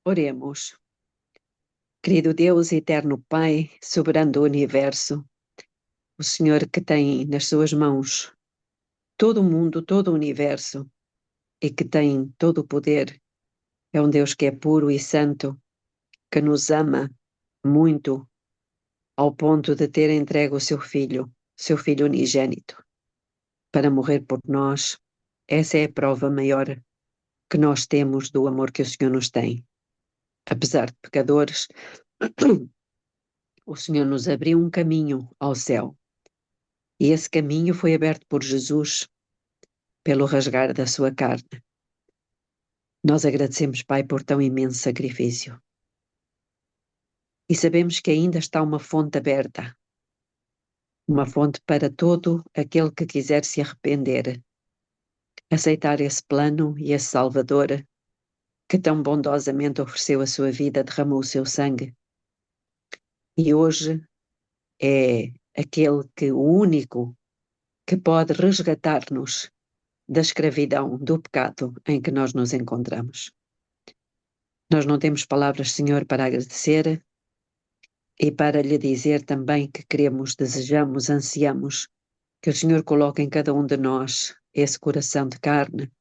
Oremos. Querido Deus, eterno Pai, soberano do universo, o Senhor que tem nas suas mãos todo o mundo, todo o universo e que tem todo o poder, é um Deus que é puro e santo, que nos ama muito ao ponto de ter entregue o seu filho unigênito, para morrer por nós. Essa é a prova maior que nós temos do amor que o Senhor nos tem. Apesar de pecadores, o Senhor nos abriu um caminho ao céu. E esse caminho foi aberto por Jesus, pelo rasgar da sua carne. Nós agradecemos, Pai, por tão imenso sacrifício. E sabemos que ainda está uma fonte aberta, uma fonte para todo aquele que quiser se arrepender, aceitar esse plano e esse Salvador que tão bondosamente ofereceu a sua vida, derramou o seu sangue. E hoje é o único que pode resgatar-nos da escravidão, do pecado em que nós nos encontramos. Nós não temos palavras, Senhor, para agradecer e para lhe dizer também que queremos, desejamos, ansiamos que o Senhor coloque em cada um de nós esse coração de carne,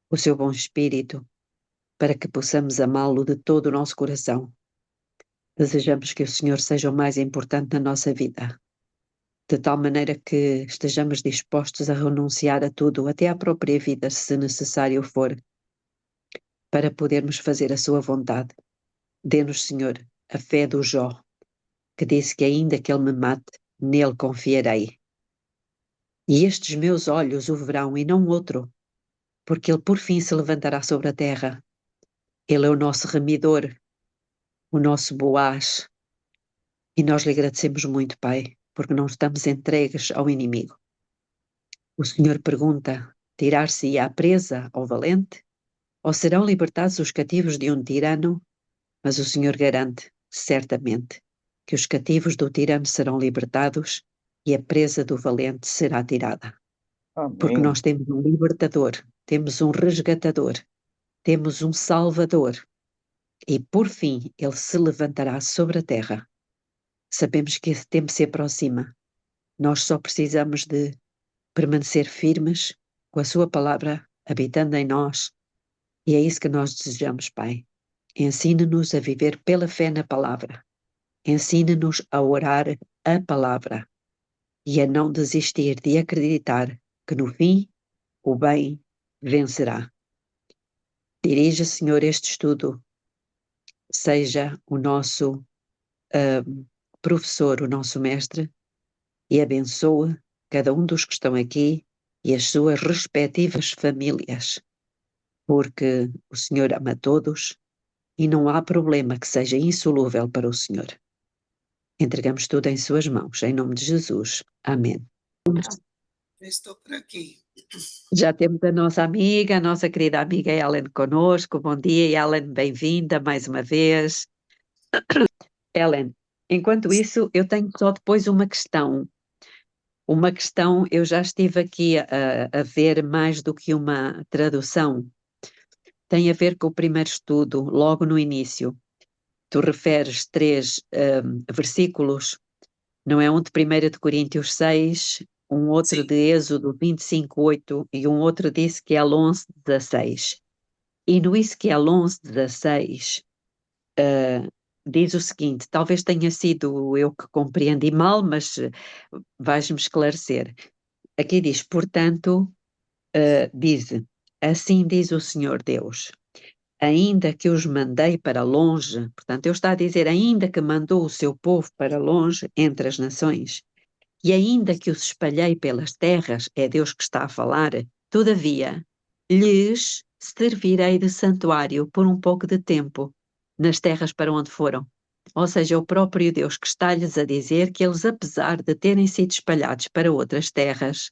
o seu bom espírito, para que possamos amá-lo de todo o nosso coração. Desejamos que o Senhor seja o mais importante na nossa vida, de tal maneira que estejamos dispostos a renunciar a tudo, até à própria vida, se necessário for, para podermos fazer a sua vontade. Dê-nos, Senhor, a fé do Jó, que disse que ainda que ele me mate, nele confiarei. E estes meus olhos o verão e não outro, porque ele por fim se levantará sobre a terra. Ele é o nosso remidor, o nosso Boaz, e nós lhe agradecemos muito, Pai, porque não estamos entregues ao inimigo. O Senhor pergunta, tirar-se-á presa ao valente? Ou serão libertados os cativos de um tirano? Mas o Senhor garante, certamente, que os cativos do tirano serão libertados e a presa do valente será tirada. Amém. Porque nós temos um libertador, temos um resgatador, temos um salvador. E por fim ele se levantará sobre a terra. Sabemos que esse tempo se aproxima. Nós só precisamos de permanecer firmes com a sua palavra habitando em nós. E é isso que nós desejamos, Pai. Ensine-nos a viver pela fé na palavra. Ensine-nos a orar a palavra e a não desistir de acreditar que no fim o bem vencerá. Dirija, Senhor, este estudo, seja o nosso professor, o nosso mestre, e abençoe cada um dos que estão aqui e as suas respectivas famílias, porque o Senhor ama todos e não há problema que seja insolúvel para o Senhor. Entregamos tudo em suas mãos, em nome de Jesus. Amém. Estou por aqui. Já temos a nossa amiga, a nossa querida amiga Ellen conosco. Bom dia, Ellen, bem-vinda mais uma vez. Ellen, enquanto isso, eu tenho só depois uma questão. Uma questão, eu já estive aqui a ver mais do que uma tradução. Tem a ver com o primeiro estudo, logo no início. Tu referes 3 versículos, não é? Um de 1 de Coríntios 6, um outro Sim. de Êxodo 25:8 e um outro de Ezequiel 11:16. E no Ezequiel 11:16 diz o seguinte, talvez tenha sido eu que compreendi mal, mas vais-me esclarecer. Aqui diz, portanto, assim diz o Senhor Deus, ainda que os mandei para longe, portanto, ele está a dizer, ainda que mandou o seu povo para longe entre as nações, e ainda que os espalhei pelas terras, é Deus que está a falar, todavia, lhes servirei de santuário por um pouco de tempo, nas terras para onde foram. Ou seja, o próprio Deus que está-lhes a dizer que eles, apesar de terem sido espalhados para outras terras,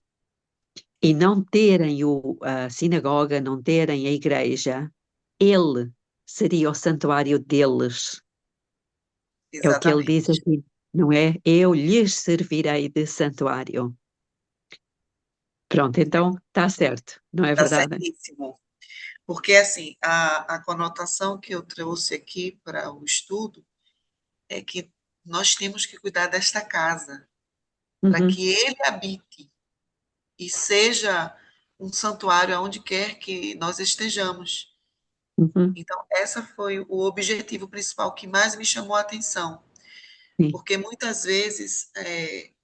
e não terem a sinagoga, não terem a igreja, ele seria o santuário deles. Exatamente. É o que ele diz aqui, não é? Eu lhes servirei de santuário. Pronto, então está certo, não é verdade? Certíssimo. Porque, assim, a conotação que eu trouxe aqui para o estudo é que nós temos que cuidar desta casa, para Uhum, que ele habite e seja um santuário aonde quer que nós estejamos. uhum, Então, essa foi o objetivo principal que mais me chamou a atenção, sim, porque muitas vezes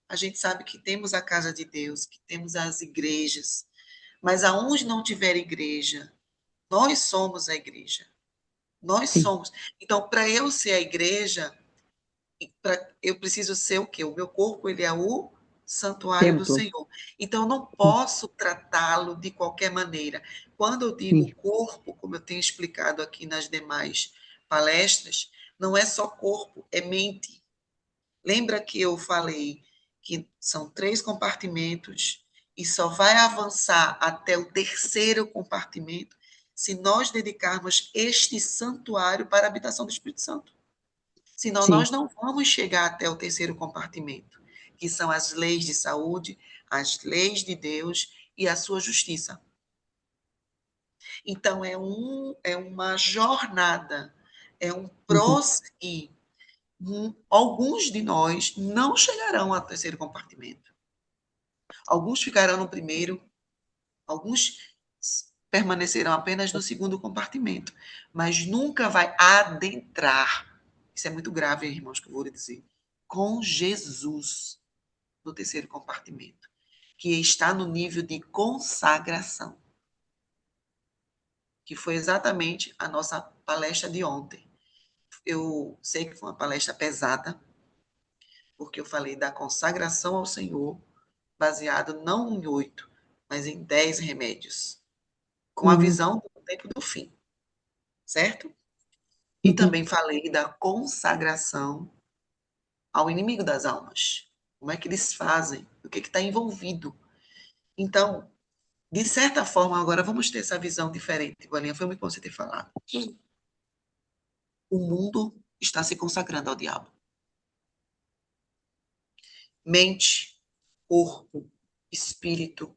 a gente sabe que temos a casa de Deus, que temos as igrejas, mas aonde não tiver igreja, nós somos a igreja. Nós sim. somos. Então, para eu ser a igreja, eu preciso ser o quê? O meu corpo, ele é o santuário do Templo. Senhor. Então, eu não Sim, posso tratá-lo de qualquer maneira. Quando eu digo sim, corpo, como eu tenho explicado aqui nas demais palestras, não é só corpo, é mente. Lembra que eu falei que são 3 compartimentos e só vai avançar até o terceiro compartimento se nós dedicarmos este santuário para a habitação do Espírito Santo. Senão, nós sim, não vamos chegar até o terceiro compartimento, que são as leis de saúde, as leis de Deus e a sua justiça. Então, é uma jornada, é um uhum, prosseguir. Alguns de nós não chegarão ao terceiro compartimento. Alguns ficarão no primeiro, alguns permanecerão apenas no segundo compartimento, mas nunca vai adentrar. Isso é muito grave, irmãos, que eu vou lhe dizer. Com Jesus no terceiro compartimento, que está no nível de consagração, que foi exatamente a nossa palestra de ontem. Eu sei que foi uma palestra pesada, porque eu falei da consagração ao Senhor, baseado não em 8, mas em 10 remédios, com a uhum, visão do tempo do fim, certo? E uhum, também falei da consagração ao inimigo das almas. Como é que eles fazem? O que está envolvido? Então, de certa forma, agora vamos ter essa visão diferente, Bolinha. Foi muito bom você ter falado. O mundo está se consagrando ao diabo. Mente, corpo, espírito,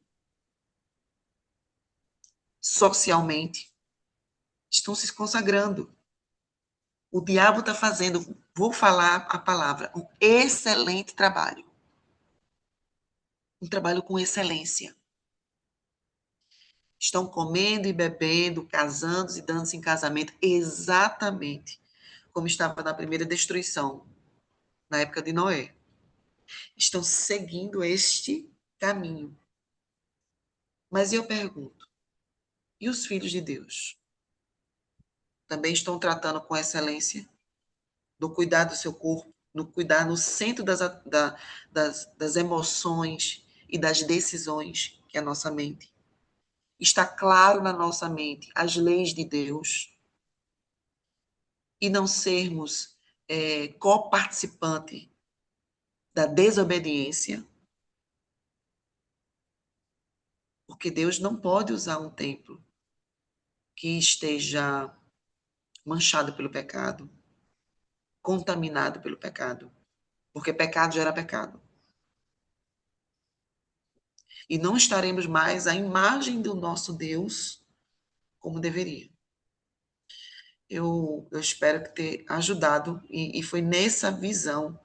socialmente, estão se consagrando. O diabo está fazendo, vou falar a palavra, um excelente trabalho. Um trabalho com excelência. Estão comendo e bebendo, casando e dando-se em casamento, exatamente como estava na primeira destruição, na época de Noé. Estão seguindo este caminho. Mas eu pergunto, e os filhos de Deus? Também estão tratando com excelência no cuidar do seu corpo, no cuidar no centro das emoções e das decisões, que é a nossa mente. Está claro na nossa mente as leis de Deus e não sermos coparticipante da desobediência, porque Deus não pode usar um templo que esteja manchado pelo pecado, contaminado pelo pecado, porque pecado gera pecado. E não estaremos mais à imagem do nosso Deus como deveria. Eu espero que ter ajudado, e foi nessa visão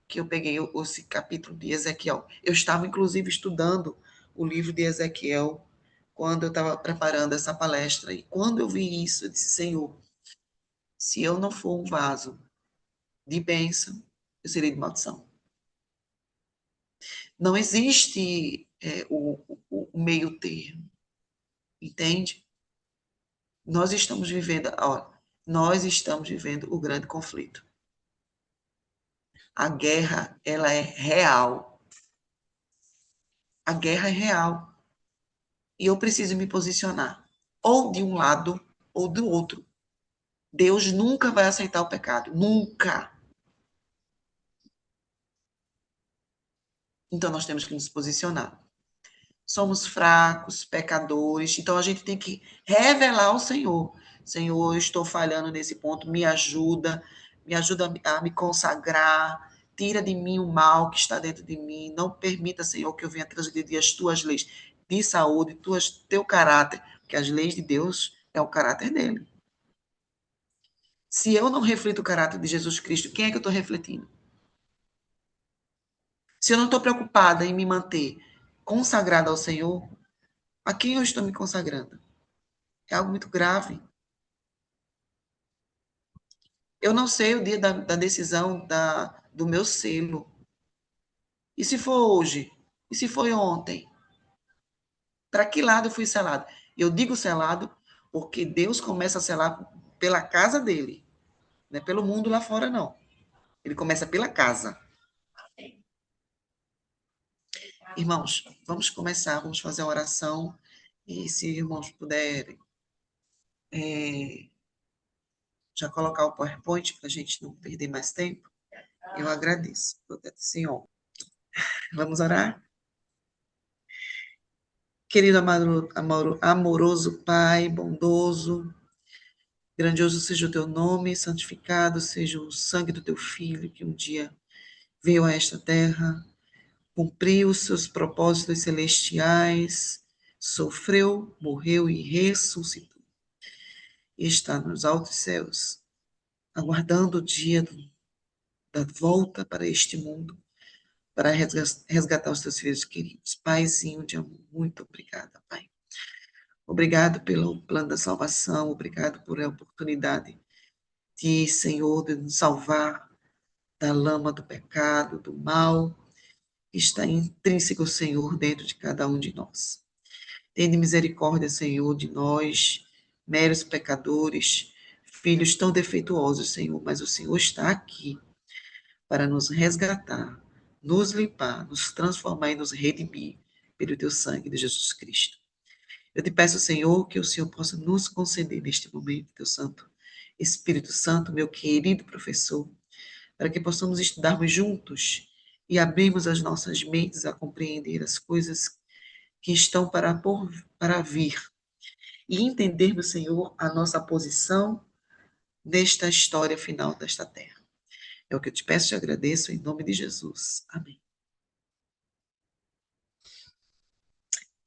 que eu peguei esse capítulo de Ezequiel. Eu estava, inclusive, estudando o livro de Ezequiel quando eu estava preparando essa palestra. E quando eu vi isso, eu disse, Senhor, se eu não for um vaso de bênção, eu serei de maldição. Não existe o meio termo, entende? Nós estamos vivendo o grande conflito. A guerra, ela é real. A guerra é real. E eu preciso me posicionar ou de um lado ou do outro. Deus nunca vai aceitar o pecado, nunca. Então nós temos que nos posicionar. Somos fracos, pecadores, então a gente tem que revelar ao Senhor. Senhor, eu estou falhando nesse ponto, me ajuda a me consagrar, tira de mim o mal que está dentro de mim, não permita, Senhor, que eu venha transgredir as tuas leis de saúde, teu caráter, porque as leis de Deus É o caráter dele. Se eu não reflito o caráter de Jesus Cristo, quem é que eu estou refletindo? Se eu não estou preocupada em me manter consagrada ao Senhor, a quem eu estou me consagrando? É algo muito grave. Eu não sei o dia da decisão do meu selo. E se for hoje? E se foi ontem? Para que lado eu fui selado? Eu digo selado porque Deus começa a selar pela casa dele, não é pelo mundo lá fora, não. Ele começa pela casa. Irmãos, vamos começar, vamos fazer a oração. E se irmãos puderem já colocar o PowerPoint para a gente não perder mais tempo, eu agradeço. Senhor, vamos orar? Querido amoroso Pai, bondoso, grandioso seja o teu nome, santificado seja o sangue do teu Filho, que um dia veio a esta terra, cumpriu os seus propósitos celestiais, sofreu, morreu e ressuscitou. E está nos altos céus, aguardando o dia da volta para este mundo, para resgatar os teus filhos queridos. Paizinho de amor, muito obrigada, Pai. Obrigado pelo plano da salvação, obrigado por a oportunidade de, Senhor, de nos salvar da lama do pecado, do mal, que está intrínseco, Senhor, dentro de cada um de nós. Tende misericórdia, Senhor, de nós, meros pecadores, filhos tão defeituosos, Senhor, mas o Senhor está aqui para nos resgatar, nos limpar, nos transformar e nos redimir pelo teu sangue de Jesus Cristo. Eu te peço, Senhor, que o Senhor possa nos conceder neste momento, teu Santo Espírito Santo, meu querido professor, para que possamos estudarmos juntos e abrirmos as nossas mentes a compreender as coisas que estão para vir e entendermos, Senhor, a nossa posição nesta história final desta terra. É o que eu te peço e agradeço em nome de Jesus. Amém.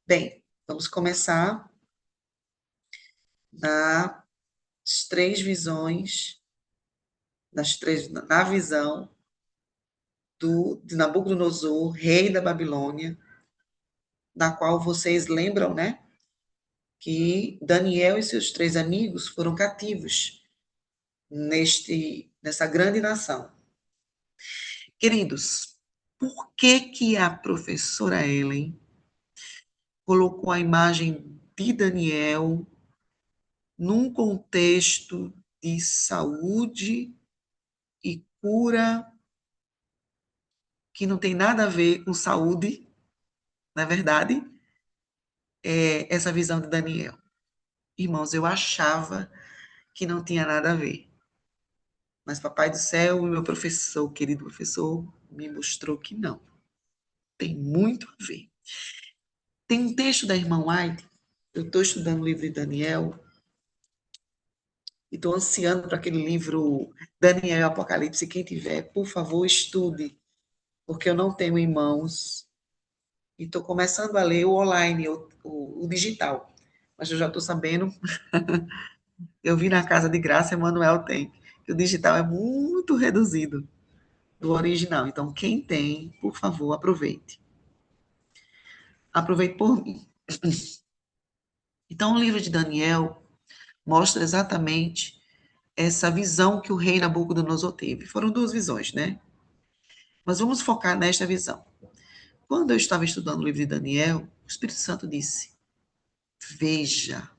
Bem, vamos começar nas três visões, na visão de Nabucodonosor, rei da Babilônia, na qual vocês lembram, né? Que Daniel e seus três amigos foram cativos nessa grande nação. Queridos, por que que a professora Ellen colocou a imagem de Daniel num contexto de saúde e cura que não tem nada a ver com saúde, na verdade, essa visão de Daniel? Irmãos, eu achava que não tinha nada a ver. Mas Papai do Céu, o meu professor, querido professor, me mostrou que não. Tem muito a ver. Tem um texto da irmã White, eu estou estudando o livro de Daniel, e estou ansiando para aquele livro Daniel e Apocalipse. Quem tiver, por favor, estude, porque eu não tenho em mãos, e estou começando a ler o online, o digital. Mas eu já estou sabendo, eu vi na Casa de Graça, Emanuel tem, que o digital é muito reduzido do original. Então, quem tem, por favor, aproveite. Aproveite por mim. Então, o livro de Daniel mostra exatamente essa visão que o rei Nabucodonosor teve. Foram duas visões, né? Mas vamos focar nesta visão. Quando eu estava estudando o livro de Daniel, o Espírito Santo disse: Veja,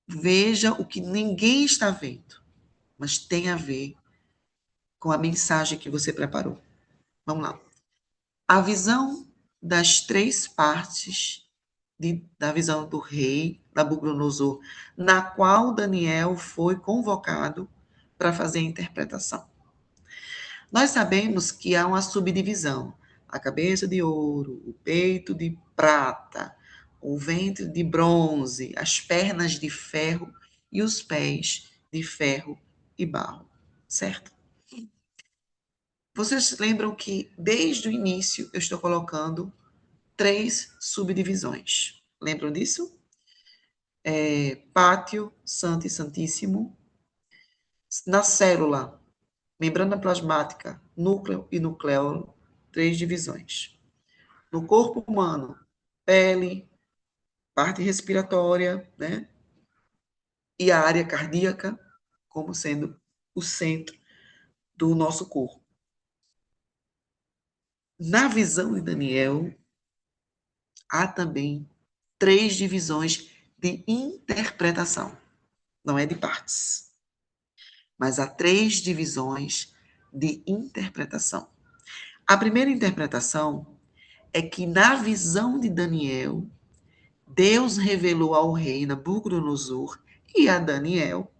veja o que ninguém está vendo, mas tem a ver com a mensagem que você preparou. Vamos lá. A visão das três partes da visão do rei Nabucodonosor, na qual Daniel foi convocado para fazer a interpretação. Nós sabemos que há uma subdivisão: a cabeça de ouro, o peito de prata, o ventre de bronze, as pernas de ferro e os pés de ferro e barro, certo? Vocês lembram que desde o início eu estou colocando três subdivisões. Lembram disso? pátio, santo e santíssimo. Na célula, membrana plasmática, núcleo e nucleolo, 3 divisões. No corpo humano, pele, parte respiratória, né? E a área cardíaca, como sendo o centro do nosso corpo. Na visão de Daniel, há também 3 divisões de interpretação. Não é de partes, mas há 3 divisões de interpretação. A primeira interpretação é que, na visão de Daniel, Deus revelou ao rei Nabucodonosor e a Daniel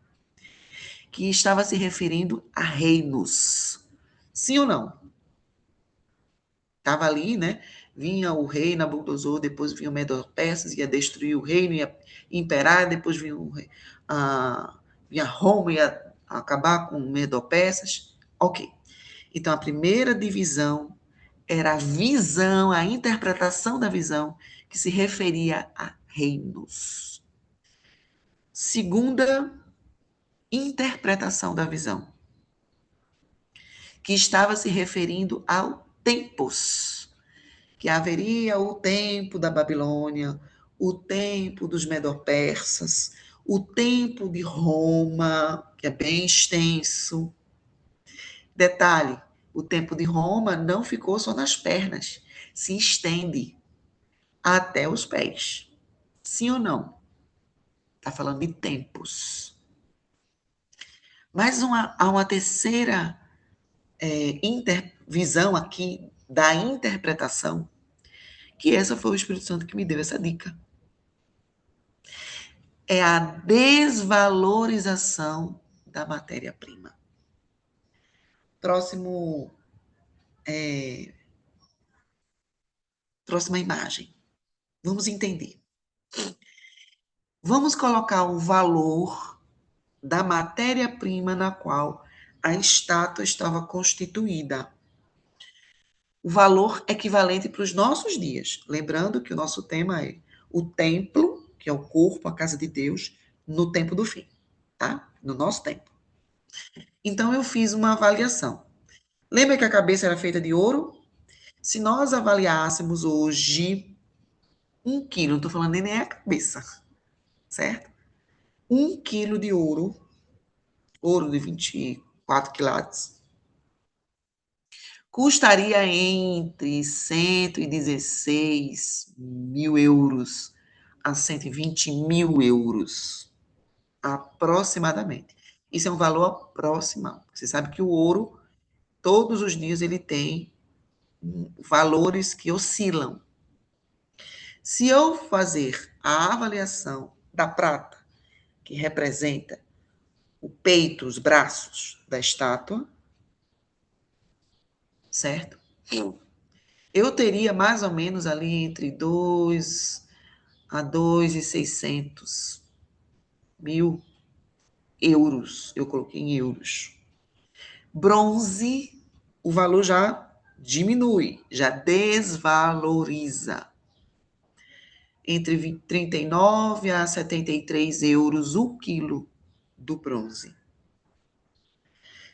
que estava se referindo a reinos. Sim ou não? Estava ali, né? Vinha o rei Nabucodonosor, depois vinha o Medo-Persas, ia destruir o reino, ia imperar, depois vinha, vinha Roma, ia acabar com o Medo-Persas. Ok. Então, a primeira divisão era a visão, a interpretação da visão, que se referia a reinos. Segunda interpretação da visão, que estava se referindo ao tempos, que haveria o tempo da Babilônia, o tempo dos Medo-Persas, o tempo de Roma, que é bem extenso. Detalhe, o tempo de Roma não ficou só nas pernas, se estende até os pés. Sim ou não? Está falando de tempos. Mas há uma terceira visão aqui da interpretação, que essa foi o Espírito Santo que me deu essa dica. É a desvalorização da matéria-prima. Próxima imagem. Vamos entender. Vamos colocar o valor da matéria-prima na qual a estátua estava constituída. O valor equivalente para os nossos dias. Lembrando que o nosso tema é o templo, que é o corpo, a casa de Deus, no tempo do fim, tá? No nosso tempo. Então, eu fiz uma avaliação. Lembra que a cabeça era feita de ouro? Se nós avaliássemos hoje 1 quilo, não estou falando nem a cabeça, certo? 1 quilo de ouro de 24 quilates, custaria entre 116 mil euros a 120 mil euros, aproximadamente. Isso é um valor aproximado. Você sabe que o ouro, todos os dias, ele tem valores que oscilam. Se eu fazer a avaliação da prata, que representa o peito, os braços da estátua, certo? Eu teria mais ou menos ali entre 2 a 2.600 mil euros. Eu coloquei em euros. Bronze, o valor já diminui, já desvaloriza. Entre 39 a 73 euros o quilo do bronze.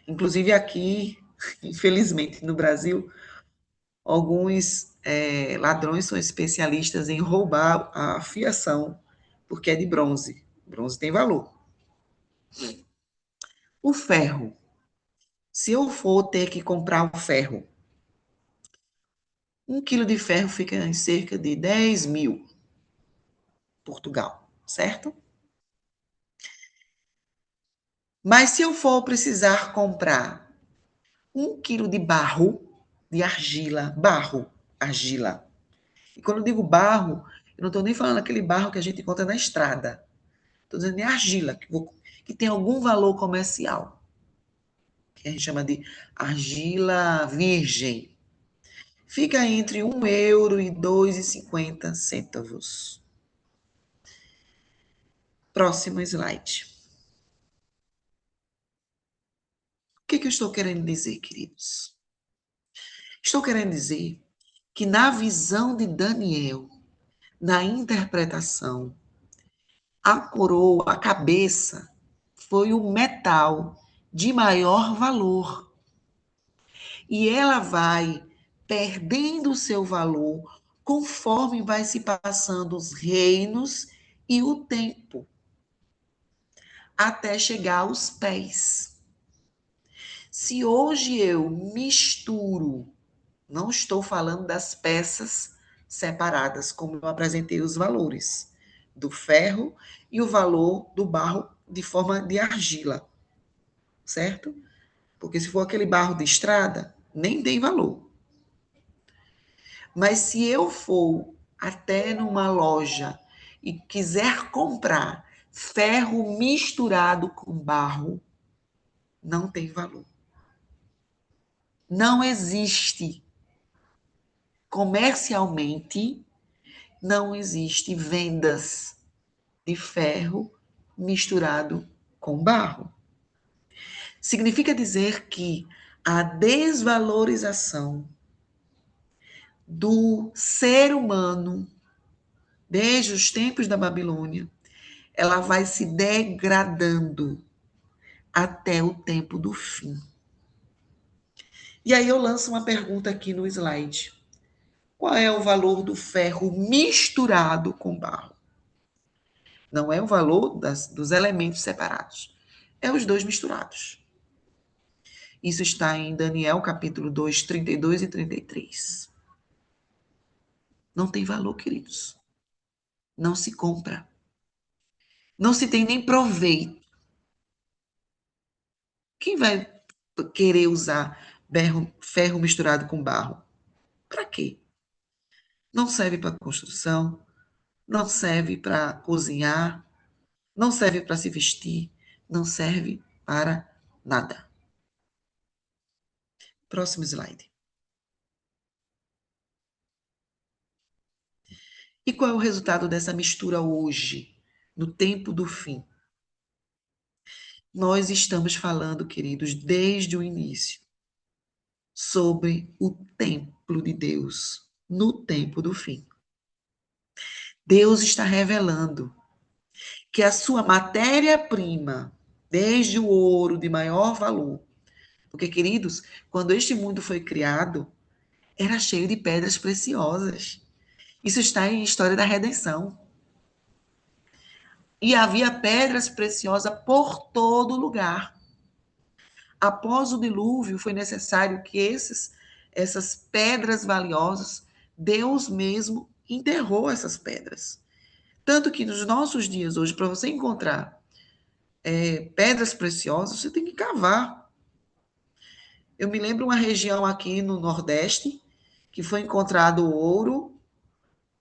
Inclusive aqui, infelizmente, no Brasil, alguns ladrões são especialistas em roubar a fiação, porque é de bronze. Bronze tem valor. O ferro. Se eu for ter que comprar o ferro, 1 quilo de ferro fica em cerca de 10 mil, Portugal, certo? Mas se eu for precisar comprar 1 quilo de barro, de argila. E quando eu digo barro, eu não estou nem falando aquele barro que a gente encontra na estrada. Estou dizendo de argila, que tem algum valor comercial, que a gente chama de argila virgem. Fica entre 1 euro e 2,50 centavos. Próximo slide. O que eu estou querendo dizer, queridos? Estou querendo dizer que na visão de Daniel, na interpretação, a coroa, a cabeça, foi o metal de maior valor. E ela vai perdendo o seu valor conforme vai se passando os reinos e o tempo, até chegar aos pés. Se hoje eu misturo, não estou falando das peças separadas, como eu apresentei os valores do ferro e o valor do barro de forma de argila, certo? Porque se for aquele barro de estrada, nem tem valor. Mas se eu for até numa loja e quiser comprar ferro misturado com barro, não tem valor. Não existe. Comercialmente, não existe vendas de ferro misturado com barro. Significa dizer que a desvalorização do ser humano, desde os tempos da Babilônia, ela vai se degradando até o tempo do fim. E aí eu lanço uma pergunta aqui no slide. Qual é o valor do ferro misturado com barro? Não é o valor dos elementos separados. É os dois misturados. Isso está em Daniel, capítulo 2, 32 e 33. Não tem valor, queridos. Não se compra. Não se tem nem proveito. Quem vai querer usar ferro misturado com barro? Para quê? Não serve para construção, não serve para cozinhar, não serve para se vestir, não serve para nada. Próximo slide. E qual é o resultado dessa mistura hoje, no tempo do fim? Nós estamos falando, queridos, desde o início, sobre o templo de Deus, no tempo do fim. Deus está revelando que a sua matéria-prima, desde o ouro de maior valor, porque, queridos, quando este mundo foi criado, era cheio de pedras preciosas. Isso está em História da Redenção. E havia pedras preciosas por todo lugar. Após o dilúvio, foi necessário que essas pedras valiosas, Deus mesmo enterrou essas pedras. Tanto que nos nossos dias hoje, para você encontrar pedras preciosas, você tem que cavar. Eu me lembro uma região aqui no Nordeste que foi encontrado ouro,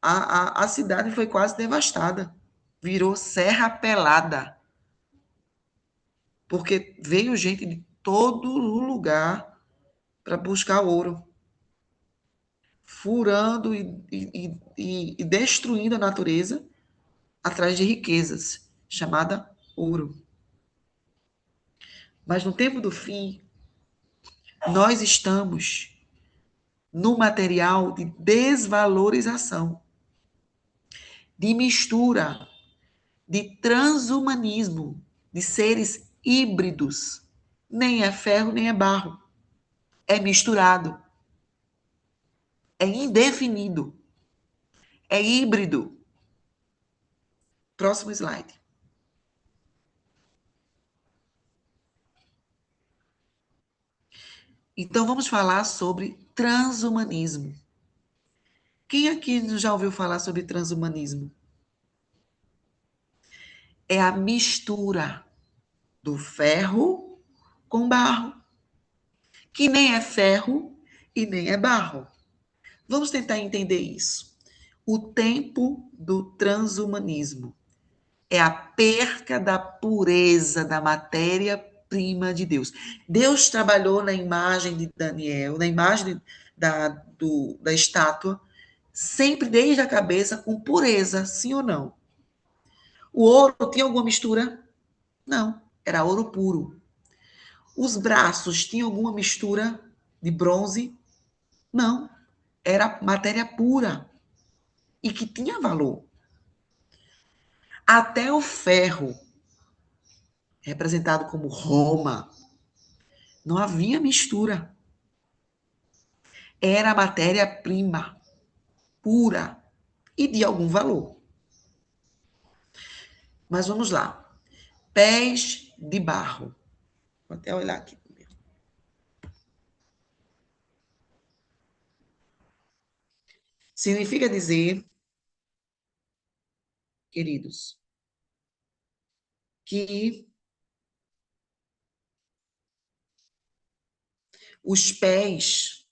a cidade foi quase devastada. Virou serra pelada. Porque veio gente de todo lugar para buscar ouro, furando e destruindo a natureza atrás de riquezas, chamada ouro. Mas no tempo do fim, nós estamos no material de desvalorização, de mistura, de transhumanismo, de seres híbridos. Nem é ferro, nem é barro. É misturado. É indefinido. É híbrido. Próximo slide. Então, vamos falar sobre transhumanismo. Quem aqui já ouviu falar sobre transhumanismo? É a mistura do ferro com barro, que nem é ferro e nem é barro. Vamos tentar entender isso. O tempo do transhumanismo é a perca da pureza da matéria-prima de Deus. Deus trabalhou na imagem de Daniel, na imagem da estátua, sempre desde a cabeça com pureza, sim ou não? O ouro tinha alguma mistura? Não, era ouro puro. Os braços tinham alguma mistura de bronze? Não, era matéria pura e que tinha valor. Até o ferro, representado como Roma, não havia mistura. Era matéria-prima pura e de algum valor. Mas vamos lá. Pés de barro. Vou até olhar aqui. Significa dizer, queridos, que os pés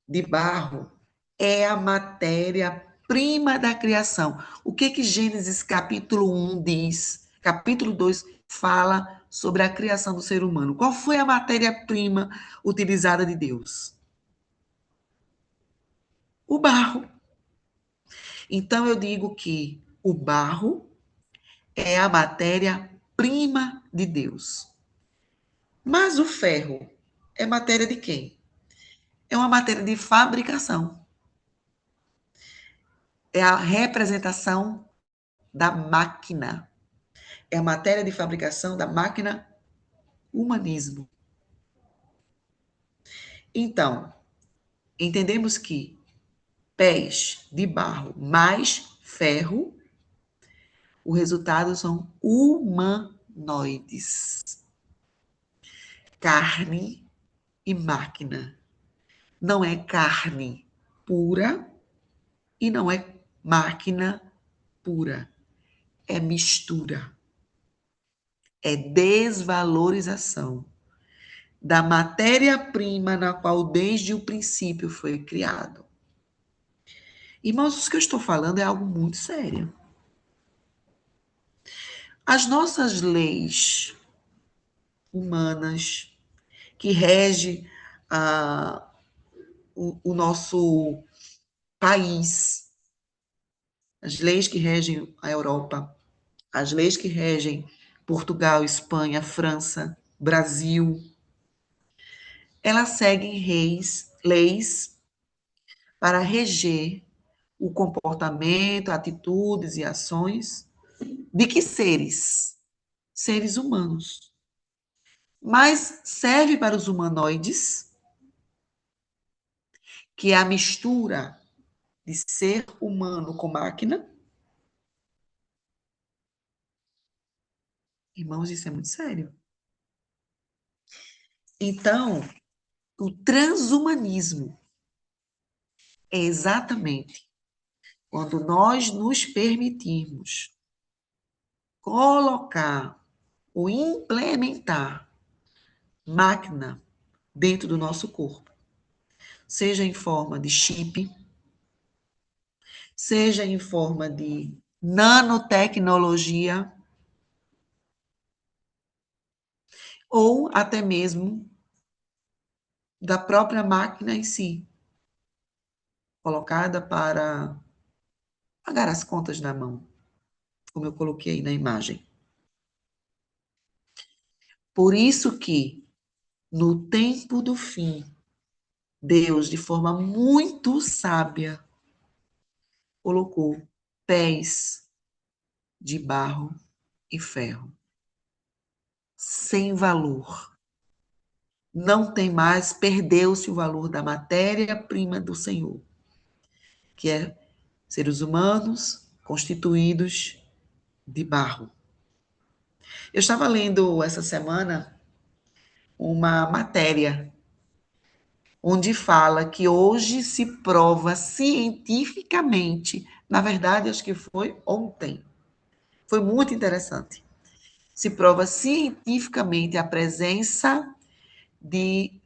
de barro é a matéria-prima da criação. O que Gênesis capítulo 1 diz? Capítulo 2 fala sobre a criação do ser humano. Qual foi a matéria-prima utilizada de Deus? O barro. Então eu digo que o barro é a matéria-prima de Deus. Mas o ferro é matéria de quem? É uma matéria de fabricação. É a representação da máquina. É a matéria de fabricação da máquina humanismo. Então, entendemos que pés de barro mais ferro, o resultado são humanoides. Carne e máquina. Não é carne pura e não é máquina pura. É mistura. É desvalorização da matéria-prima na qual desde o princípio foi criado. Irmãos, o que eu estou falando é algo muito sério. As nossas leis humanas que regem o nosso país, as leis que regem a Europa, as leis que regem Portugal, Espanha, França, Brasil, elas seguem leis para reger o comportamento, atitudes e ações de que seres? Seres humanos. Mas serve para os humanoides, que é a mistura de ser humano com máquina. Irmãos, isso é muito sério. Então, o transhumanismo é exatamente quando nós nos permitirmos colocar ou implementar máquina dentro do nosso corpo, seja em forma de chip, seja em forma de nanotecnologia, ou até mesmo da própria máquina em si, colocada para pagar as contas na mão, como eu coloquei aí na imagem. Por isso que, no tempo do fim, Deus, de forma muito sábia, colocou pés de barro e ferro, sem valor. Não tem mais, perdeu-se o valor da matéria-prima do Senhor, que é seres humanos constituídos de barro. Eu estava lendo essa semana uma matéria onde fala que hoje se prova cientificamente, na verdade, acho que foi ontem, foi muito interessante. Se prova cientificamente a presença de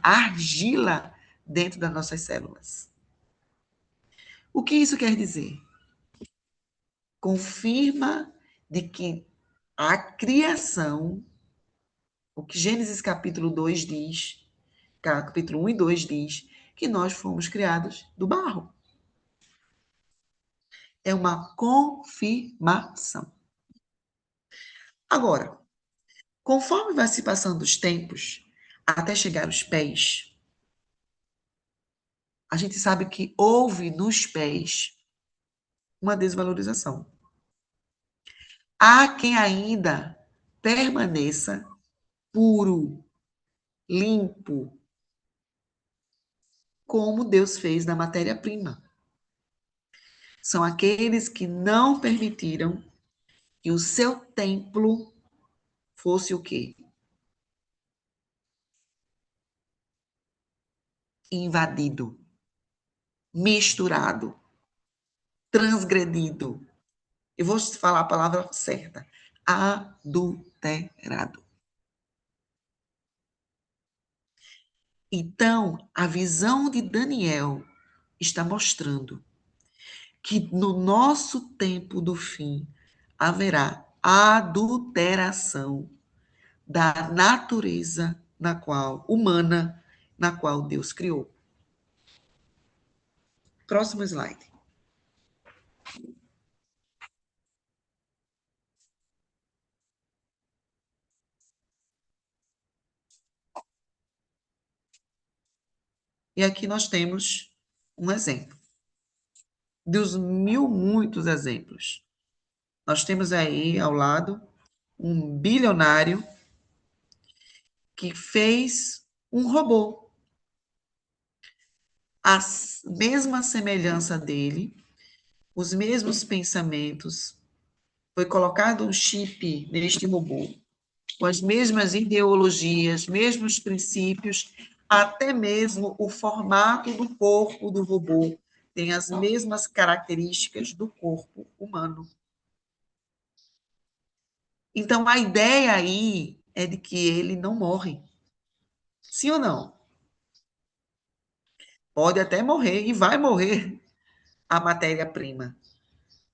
argila dentro das nossas células. O que isso quer dizer? Confirma de que a criação, o que Gênesis capítulo 2 diz, capítulo 1 e 2 diz, que nós fomos criados do barro. É uma confirmação. Agora, conforme vai se passando os tempos, até chegar aos pés, a gente sabe que houve nos pés uma desvalorização. Há quem ainda permaneça puro, limpo, como Deus fez na matéria-prima. São aqueles que não permitiram que o seu templo fosse o quê? Invadido, misturado, transgredido. Eu vou falar a palavra certa. Adulterado. Então, a visão de Daniel está mostrando que no nosso tempo do fim haverá adulteração da natureza humana na qual Deus criou. Próximo slide. E aqui nós temos um exemplo. Dos muitos exemplos. Nós temos aí ao lado um bilionário que fez um robô. A mesma semelhança dele, os mesmos pensamentos. Foi colocado um chip neste robô, com as mesmas ideologias, mesmos princípios, até mesmo o formato do corpo do robô tem as mesmas características do corpo humano. Então, a ideia aí é de que ele não morre. Sim ou não? Pode até morrer, e vai morrer a matéria-prima.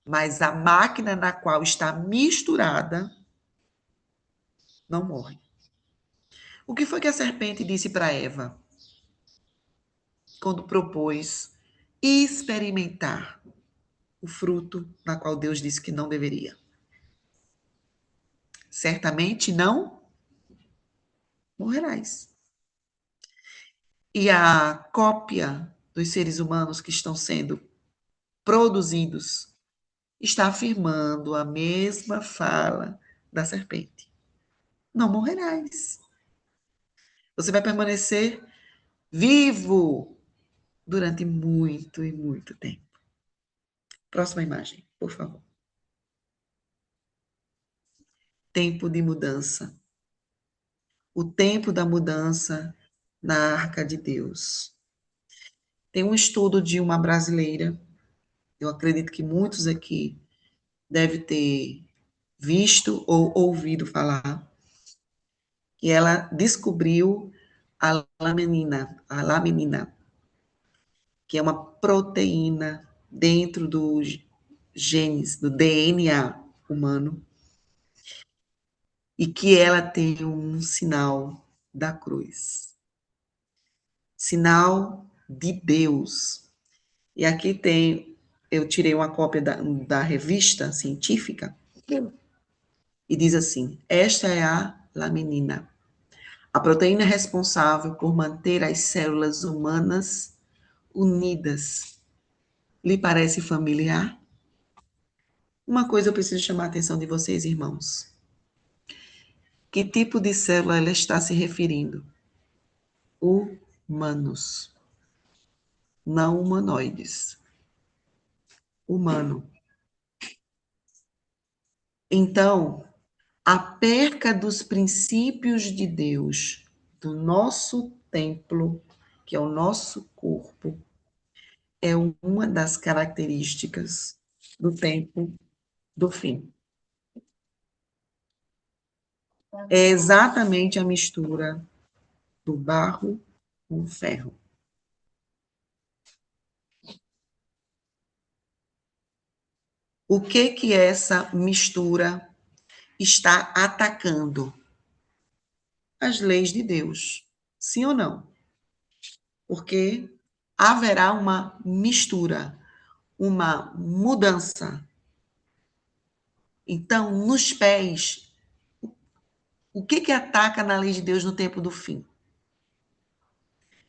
Mas a máquina na qual está misturada não morre. O que foi que a serpente disse para Eva quando propôs experimentar o fruto na qual Deus disse que não deveria? Certamente não morrerás. E a cópia dos seres humanos que estão sendo produzidos está afirmando a mesma fala da serpente. Não morrerás. Você vai permanecer vivo durante muito e muito tempo. Próxima imagem, por favor. Tempo de mudança. O tempo da mudança na Arca de Deus. Tem um estudo de uma brasileira, eu acredito que muitos aqui devem ter visto ou ouvido falar, que ela descobriu a laminina, que é uma proteína dentro dos genes, do DNA humano, e que ela tem um sinal da cruz. Sinal de Deus. E aqui tem, eu tirei uma cópia da revista científica, e diz assim: esta é a laminina, a proteína responsável por manter as células humanas unidas. Lhe parece familiar? Uma coisa eu preciso chamar a atenção de vocês, irmãos. Que tipo de célula ela está se referindo? Humanos, não humanoides. Humano. Então, a perca dos princípios de Deus, do nosso templo, que é o nosso corpo, é uma das características do tempo do fim. É exatamente a mistura do barro com o ferro. O que essa mistura está atacando? As leis de Deus. Sim ou não? Porque haverá uma mistura, uma mudança. Então, nos pés, o que ataca na lei de Deus no tempo do fim?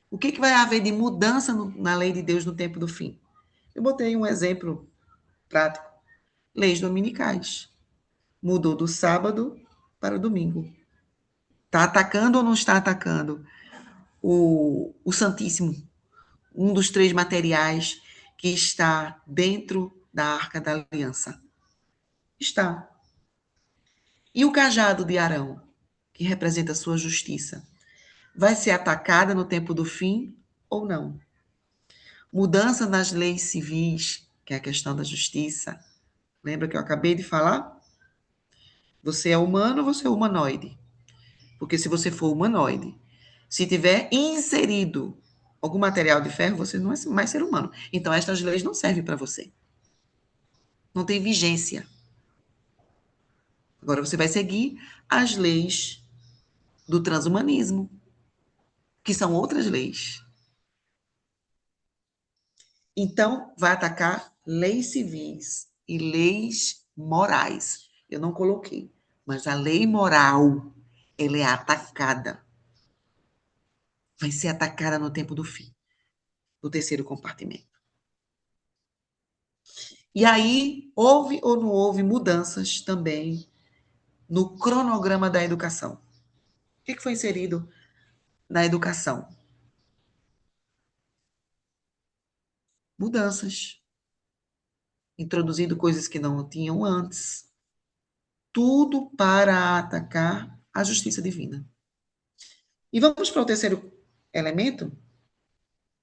O que vai haver de mudança na lei de Deus no tempo do fim? Eu botei um exemplo prático. Leis dominicais. Mudou do sábado para o domingo. Está atacando ou não está atacando o Santíssimo, um dos três materiais que está dentro da Arca da Aliança? Está. E o cajado de Arão, que representa a sua justiça, vai ser atacada no tempo do fim ou não? Mudança nas leis civis, que é a questão da justiça. Lembra que eu acabei de falar? Você é humano ou você é humanoide? Porque se você for humanoide, se tiver inserido algum material de ferro, você não é mais ser humano. Então, estas leis não servem para você. Não tem vigência. Agora, você vai seguir as leis do transhumanismo, que são outras leis. Então, vai atacar leis civis e leis morais. Eu não coloquei, mas a lei moral, ela é atacada. Vai ser atacada no tempo do fim, do terceiro compartimento. E aí, houve ou não houve mudanças também no cronograma da educação? O que foi inserido na educação? Mudanças. Introduzindo coisas que não tinham antes. Tudo para atacar a justiça divina. E vamos para o terceiro elemento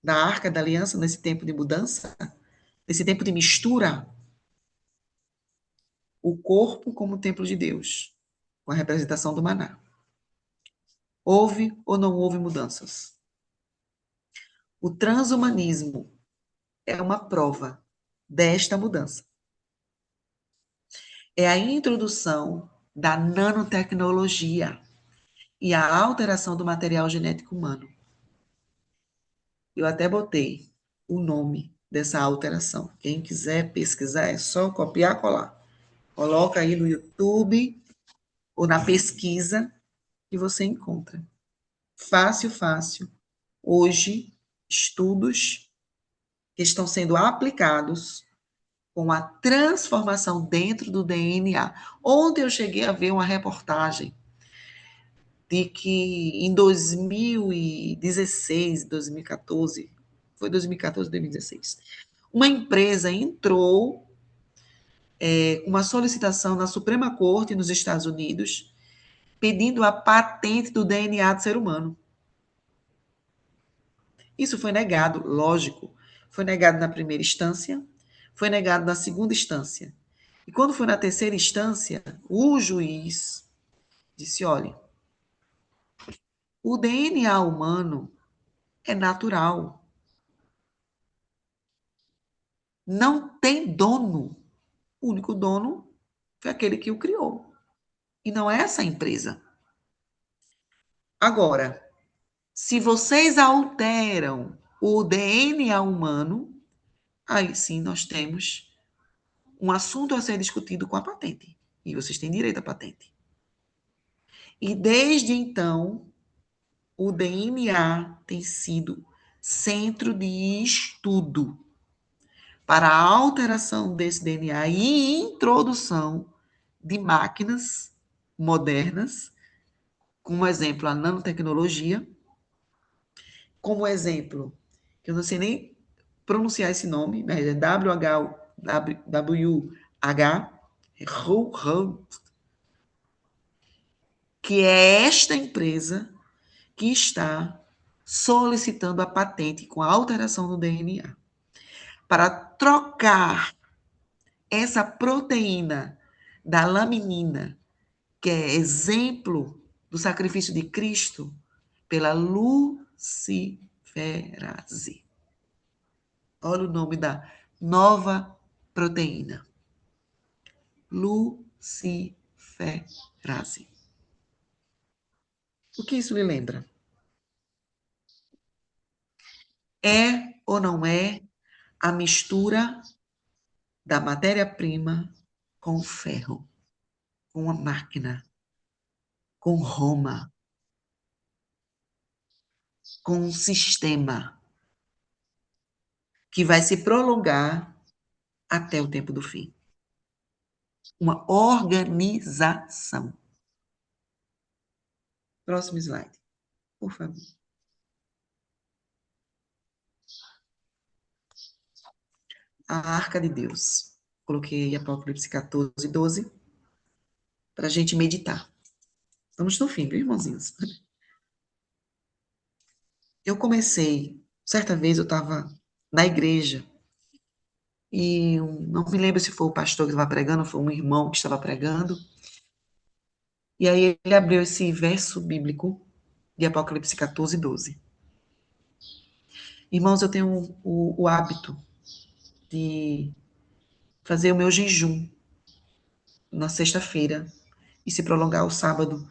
da Arca da Aliança, nesse tempo de mudança, nesse tempo de mistura. O corpo como templo de Deus, com a representação do maná. Houve ou não houve mudanças? O transhumanismo é uma prova desta mudança. É a introdução da nanotecnologia e a alteração do material genético humano. Eu até botei o nome dessa alteração. Quem quiser pesquisar, é só copiar e colar. Coloca aí no YouTube ou na pesquisa que você encontra. Fácil, fácil. Hoje, estudos que estão sendo aplicados com a transformação dentro do DNA. Ontem eu cheguei a ver uma reportagem de que em 2016, 2014, foi 2014, 2016, uma empresa entrou com uma solicitação na Suprema Corte nos Estados Unidos pedindo a patente do DNA do ser humano. Isso foi negado, lógico. Foi negado na primeira instância, foi negado na segunda instância. E quando foi na terceira instância, o juiz disse: olha, o DNA humano é natural. Não tem dono. O único dono foi aquele que o criou. E não é essa empresa. Agora, se vocês alteram o DNA humano, aí sim nós temos um assunto a ser discutido com a patente. E vocês têm direito à patente. E desde então, o DNA tem sido centro de estudo para a alteração desse DNA e introdução de máquinas modernas, como exemplo a nanotecnologia, como exemplo, que eu não sei nem pronunciar esse nome, mas é WH, que é esta empresa que está solicitando a patente com a alteração do DNA para trocar essa proteína da laminina, que é exemplo do sacrifício de Cristo, pela luciferase. Olha o nome da nova proteína. Luciferase. O que isso lhe lembra? É ou não é a mistura da matéria-prima com o ferro, com a máquina, com Roma, com um sistema que vai se prolongar até o tempo do fim. Uma organização. Próximo slide, por favor. A Arca de Deus. Coloquei Apocalipse 14, 12, para a gente meditar. Estamos no fim, viu, irmãozinhos? Eu comecei, certa vez eu estava na igreja, e não me lembro se foi o pastor que estava pregando, ou foi um irmão que estava pregando, e aí ele abriu esse verso bíblico de Apocalipse 14, 12. Irmãos, eu tenho o hábito de fazer o meu jejum na sexta-feira e se prolongar ao sábado,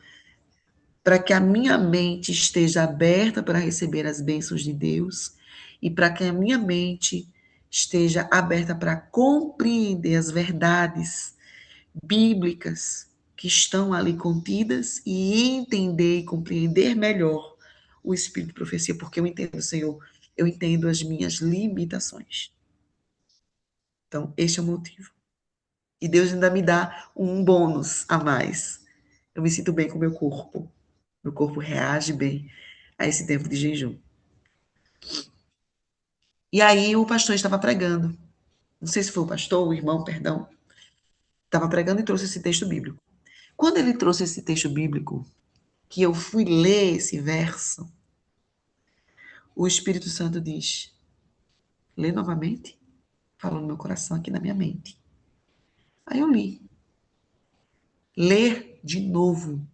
para que a minha mente esteja aberta para receber as bênçãos de Deus e para que a minha mente esteja aberta para compreender as verdades bíblicas que estão ali contidas e entender e compreender melhor o espírito de profecia, porque eu entendo, Senhor, eu entendo as minhas limitações. Então, este é o motivo. E Deus ainda me dá um bônus a mais. Eu me sinto bem com o meu corpo. Meu corpo reage bem a esse tempo de jejum. E aí o pastor estava pregando. Não sei se foi o pastor, o irmão, perdão. Estava pregando e trouxe esse texto bíblico. Quando ele trouxe esse texto bíblico, que eu fui ler esse verso, o Espírito Santo diz: lê novamente? Falou no meu coração, aqui na minha mente. Aí eu li. Ler de novo.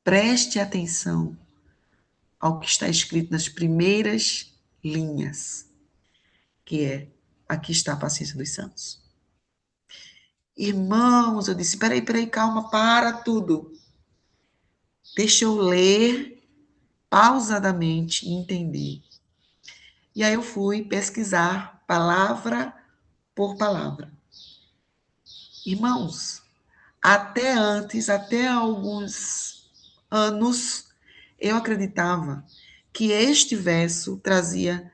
Preste atenção ao que está escrito nas primeiras linhas, que é: aqui está a paciência dos santos. Irmãos, eu disse: peraí, calma, para tudo. Deixa eu ler pausadamente e entender. E aí eu fui pesquisar palavra por palavra. Irmãos, até alguns anos, eu acreditava que este verso trazia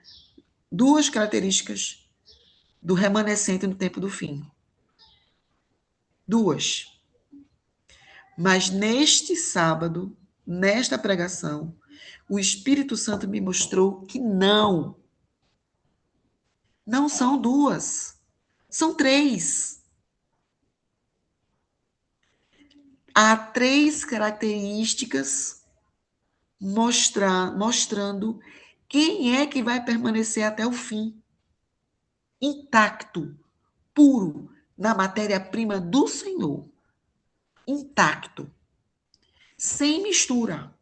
duas características do remanescente no tempo do fim. Duas. Mas neste sábado, nesta pregação, o Espírito Santo me mostrou que não. Não são duas. São três. Há três características mostrando quem é que vai permanecer até o fim, intacto, puro, na matéria-prima do Senhor. Intacto. Sem mistura.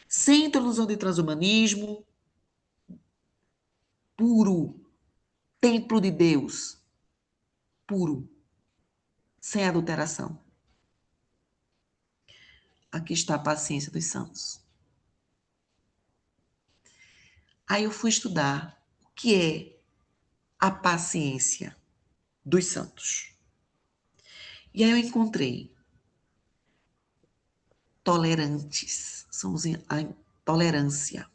Sem introdução de transhumanismo. Puro. Templo de Deus. Puro. Sem adulteração. Aqui está a paciência dos santos. Aí eu fui estudar o que é a paciência dos santos. E aí eu encontrei tolerantes, são a tolerância,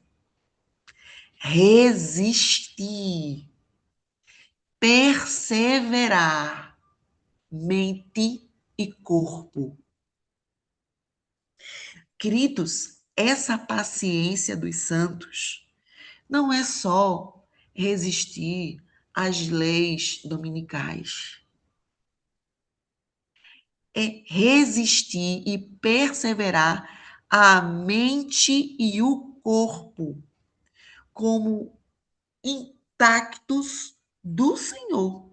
resistir, perseverar, mente e corpo. Queridos, essa paciência dos santos não é só resistir às leis dominicais. É resistir e perseverar a mente e o corpo como intactos do Senhor.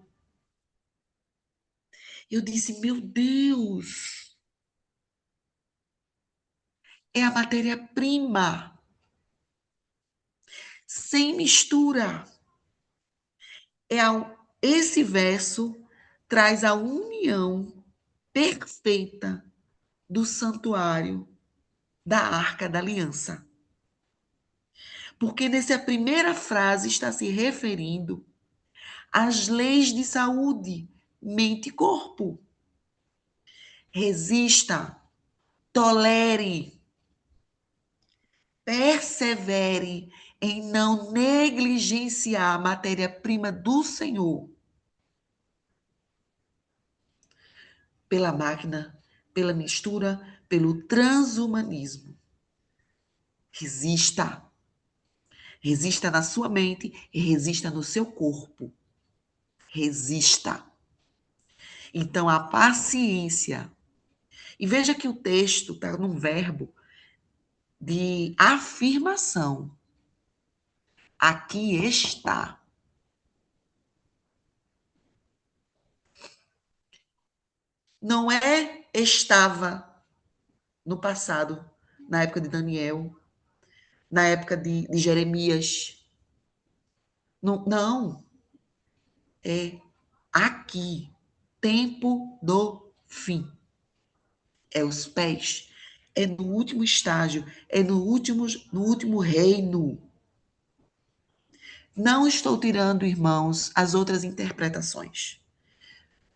Eu disse, meu Deus, é a matéria-prima, sem mistura. Esse verso traz a união perfeita do santuário da Arca da Aliança. Porque nessa primeira frase está se referindo às leis de saúde, mente e corpo. Resista, tolere, persevere em não negligenciar a matéria-prima do Senhor. pela máquina, pela mistura, pelo transhumanismo. Resista. Resista na sua mente e resista no seu corpo. Resista. Então, a paciência. E veja que o texto está num verbo de afirmação. Aqui está. Não é estava no passado, na época de Daniel, na época de Jeremias. Não, não, é aqui, tempo do fim. É os pés, é no último estágio, é no último reino. Não estou tirando, irmãos, as outras interpretações.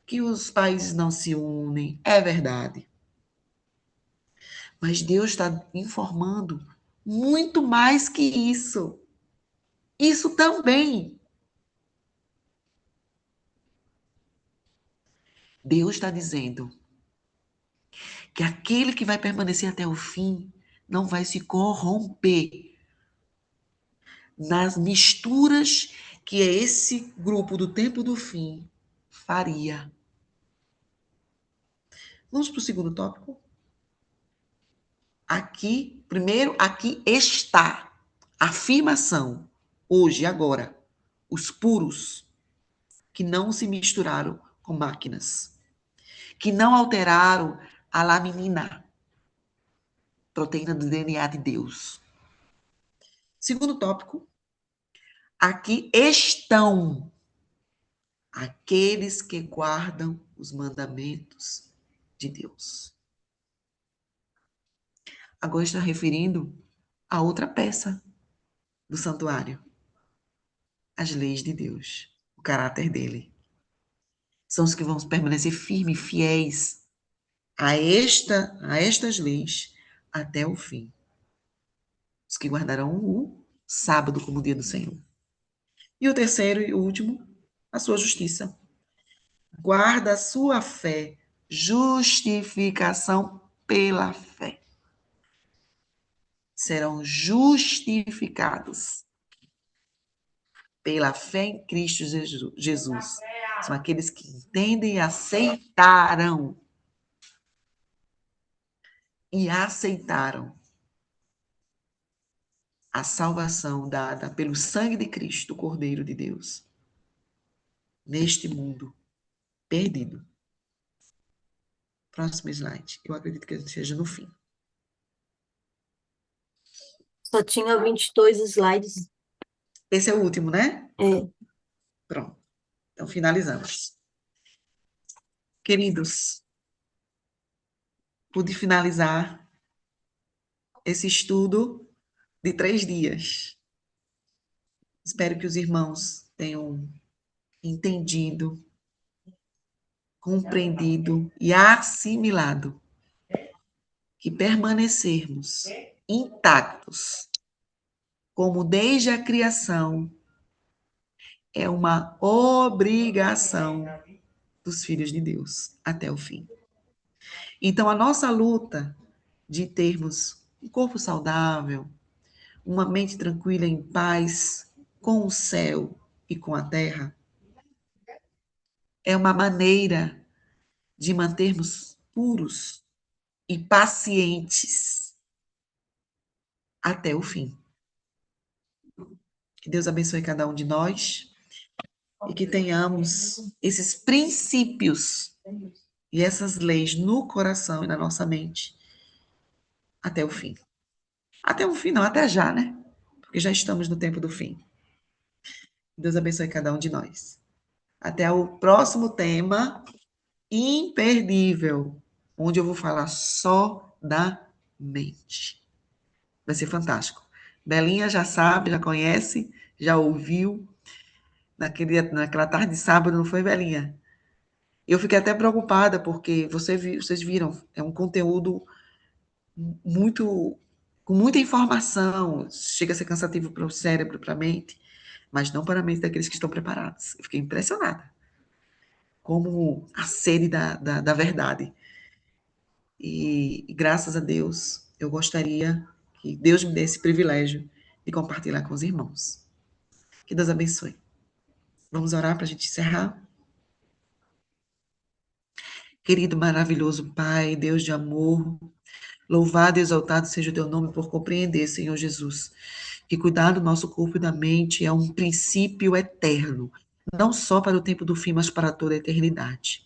Que os países não se unem, é verdade. Mas Deus está informando muito mais que isso. Isso também. Deus está dizendo que aquele que vai permanecer até o fim não vai se corromper nas misturas que esse grupo do tempo do fim faria. Vamos para o segundo tópico? Aqui, primeiro, aqui está. Afirmação. Hoje, agora. Os puros que não se misturaram com máquinas, que não alteraram a laminina, proteína do DNA de Deus. Segundo tópico, aqui estão aqueles que guardam os mandamentos de Deus. Agora está referindo a outra peça do santuário, as leis de Deus, o caráter dele. São os que vão permanecer firmes, fiéis a estas leis até o fim. Os que guardarão o sábado como dia do Senhor. E o terceiro e último, a sua justiça. Guarda a sua fé, justificação pela fé. Serão justificados pela fé em Cristo Jesus. São aqueles que entendem e aceitaram. E aceitaram a salvação dada pelo sangue de Cristo, o Cordeiro de Deus, neste mundo perdido. Próximo slide. Eu acredito que seja no fim. Só tinha 22 slides. Esse é o último, né? É. Pronto. Então, finalizamos. Queridos, pude finalizar esse estudo de 3 dias. Espero que os irmãos tenham entendido, compreendido e assimilado que permanecermos intactos, como desde a criação, é uma obrigação dos filhos de Deus até o fim. Então, a nossa luta de termos um corpo saudável, uma mente tranquila, em paz com o céu e com a terra, é uma maneira de mantermos puros e pacientes até o fim. Que Deus abençoe cada um de nós e que tenhamos esses princípios e essas leis no coração e na nossa mente até o fim. Até o fim, não, até já, né? Porque já estamos no tempo do fim. Deus abençoe cada um de nós. Até o próximo tema imperdível, onde eu vou falar só da mente. Vai ser fantástico. Belinha já sabe, já conhece, já ouviu. Naquela tarde de sábado, não foi, Belinha? Eu fiquei até preocupada, porque vocês viram, é um conteúdo muito, com muita informação, chega a ser cansativo para o cérebro, para a mente, mas não para a mente daqueles que estão preparados. Eu fiquei impressionada. como a sede da verdade. E graças a Deus, eu gostaria que Deus me dê esse privilégio de compartilhar com os irmãos. Que Deus abençoe. Vamos orar para a gente encerrar? Querido, maravilhoso Pai, Deus de amor, louvado e exaltado seja o teu nome por compreender, Senhor Jesus, que cuidar do nosso corpo e da mente é um princípio eterno, não só para o tempo do fim, mas para toda a eternidade.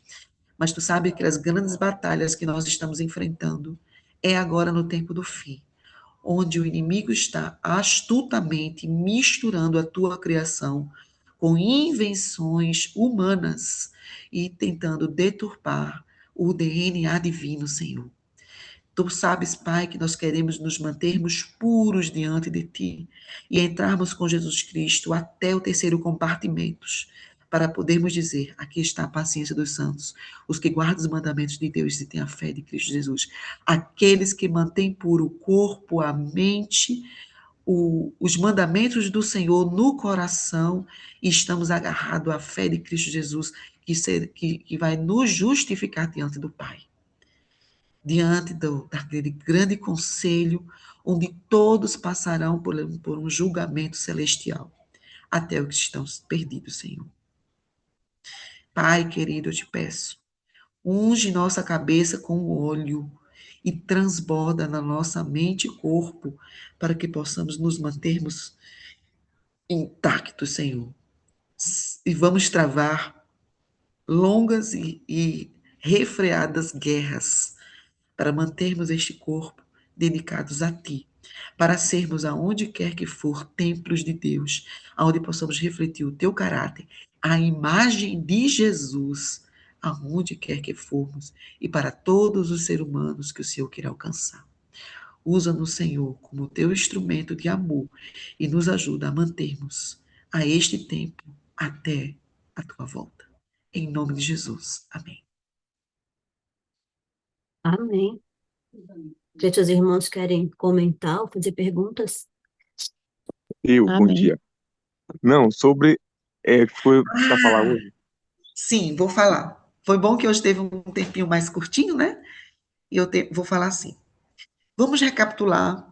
Mas tu sabe que as grandes batalhas que nós estamos enfrentando é agora no tempo do fim, onde o inimigo está astutamente misturando a tua criação com invenções humanas e tentando deturpar o DNA divino, Senhor. Tu sabes, Pai, que nós queremos nos mantermos puros diante de Ti e entrarmos com Jesus Cristo até o terceiro compartimento, para podermos dizer: aqui está a paciência dos santos, os que guardam os mandamentos de Deus e têm a fé de Cristo Jesus, aqueles que mantêm puro o corpo, a mente, os mandamentos do Senhor no coração e estamos agarrados à fé de Cristo Jesus, que vai nos justificar diante do Pai, diante daquele grande conselho, onde todos passarão por um julgamento celestial, até os que estão perdidos, Senhor. Pai querido, eu te peço, unge nossa cabeça com o óleo e transborda na nossa mente e corpo, para que possamos nos mantermos intactos, Senhor. E vamos travar longas e refreadas guerras para mantermos este corpo dedicados a Ti, para sermos aonde quer que for templos de Deus, aonde possamos refletir o Teu caráter, a imagem de Jesus, aonde quer que formos e para todos os seres humanos que o Senhor quer alcançar. Usa-nos, Senhor, como Teu instrumento de amor e nos ajuda a mantermos a este tempo até a Tua volta. Em nome de Jesus. Amém. Amém. Gente, os irmãos querem comentar ou fazer perguntas? Bom Amém. dia. Não, sobre que foi para falar hoje. Sim, vou falar. Foi bom que hoje teve um tempinho mais curtinho, né? E vou falar assim. Vamos recapitular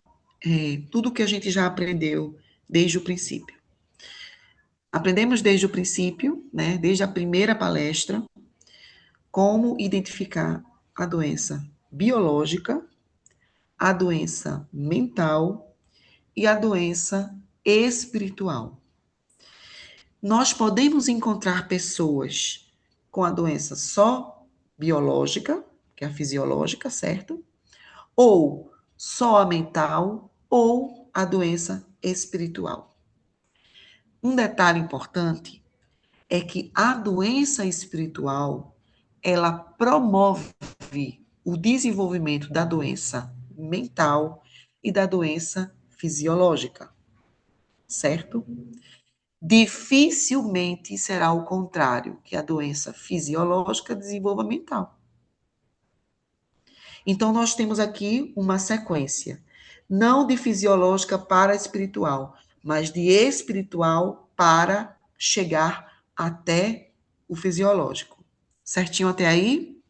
tudo que a gente já aprendeu desde o princípio. Aprendemos desde o princípio, né? Desde a primeira palestra, como identificar a doença biológica, a doença mental e a doença espiritual. Nós podemos encontrar pessoas com a doença só biológica, que é a fisiológica, certo? Ou só a mental, ou a doença espiritual. Um detalhe importante é que a doença espiritual, ela promove o desenvolvimento da doença mental e da doença fisiológica, certo? Dificilmente será o contrário, que a doença fisiológica desenvolva mental. Então, nós temos aqui uma sequência, não de fisiológica para espiritual, mas de espiritual para chegar até o fisiológico. Certinho até aí?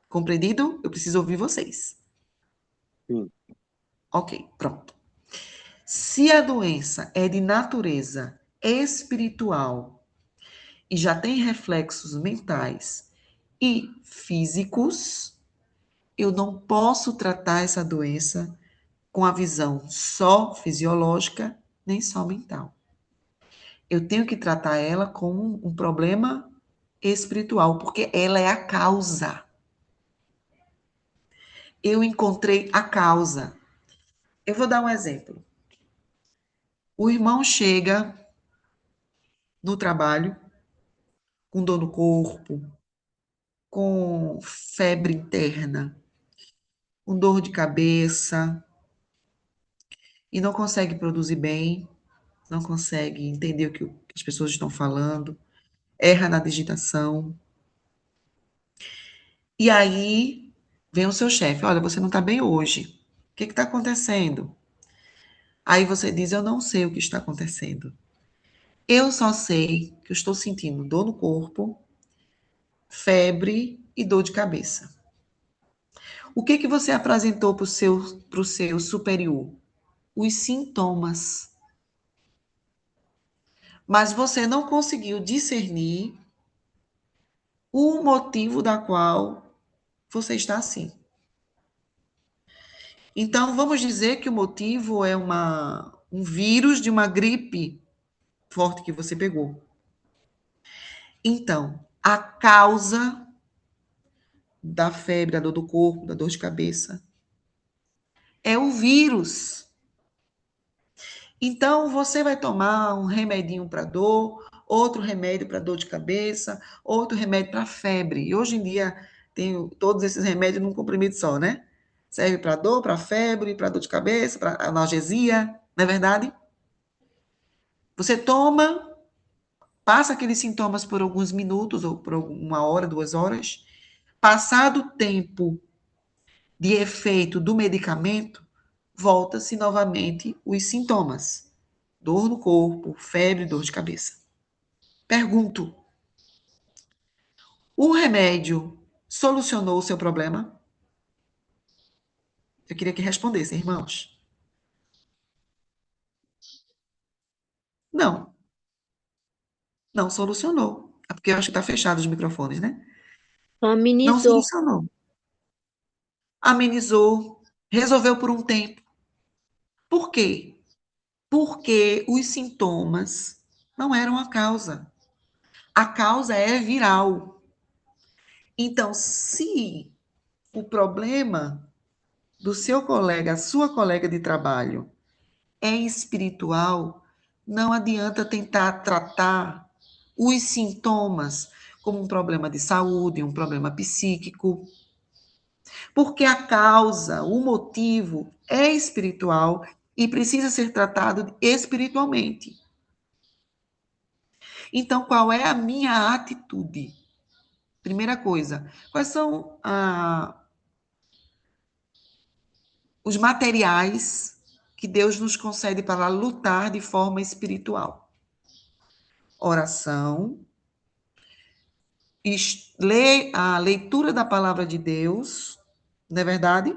Compreendido? Eu preciso ouvir vocês. Sim. Ok, pronto. Se a doença é de natureza espiritual e já tem reflexos mentais e físicos, eu não posso tratar essa doença com a visão só fisiológica, nem só mental. Eu tenho que tratar ela como um problema espiritual, porque ela é a causa. Eu encontrei a causa. Eu vou dar um exemplo. O irmão chega no trabalho com dor no corpo, com febre interna, com dor de cabeça, e não consegue produzir bem, não consegue entender o que as pessoas estão falando, erra na digitação. E aí vem o seu chefe: olha, você não está bem hoje. O que está acontecendo? Aí você diz: eu não sei o que está acontecendo. Eu só sei que eu estou sentindo dor no corpo, febre e dor de cabeça. O que que você apresentou para o seu superior? Os sintomas. Mas você não conseguiu discernir o motivo da qual você está assim. Então, vamos dizer que o motivo é um vírus de uma gripe forte que você pegou. Então, a causa da febre, da dor do corpo, da dor de cabeça, é o vírus. Então, você vai tomar um remedinho para dor, outro remédio para dor de cabeça, outro remédio para febre. E hoje em dia, tem todos esses remédios num comprimido só, né? Serve para dor, para febre, para dor de cabeça, para analgesia, não é verdade? Você toma, passa aqueles sintomas por alguns minutos, ou por uma hora, 2 horas. Passado o tempo de efeito do medicamento, volta-se novamente os sintomas. Dor no corpo, febre, dor de cabeça. Pergunto: o remédio solucionou o seu problema? Eu queria que respondessem, irmãos. Não, não solucionou. É porque eu acho que está fechado os microfones, né? Não Amenizou. solucionou. Amenizou, resolveu por um tempo. Por quê? Porque os sintomas não eram a causa. A causa é viral. Então, se o problema do seu colega, sua colega de trabalho, é espiritual, não adianta tentar tratar os sintomas como um problema de saúde, um problema psíquico, porque a causa, o motivo é espiritual e precisa ser tratado espiritualmente. Então, qual é a minha atitude? Primeira coisa, quais são os materiais que Deus nos concede para lutar de forma espiritual? Oração, a leitura da palavra de Deus, não é verdade?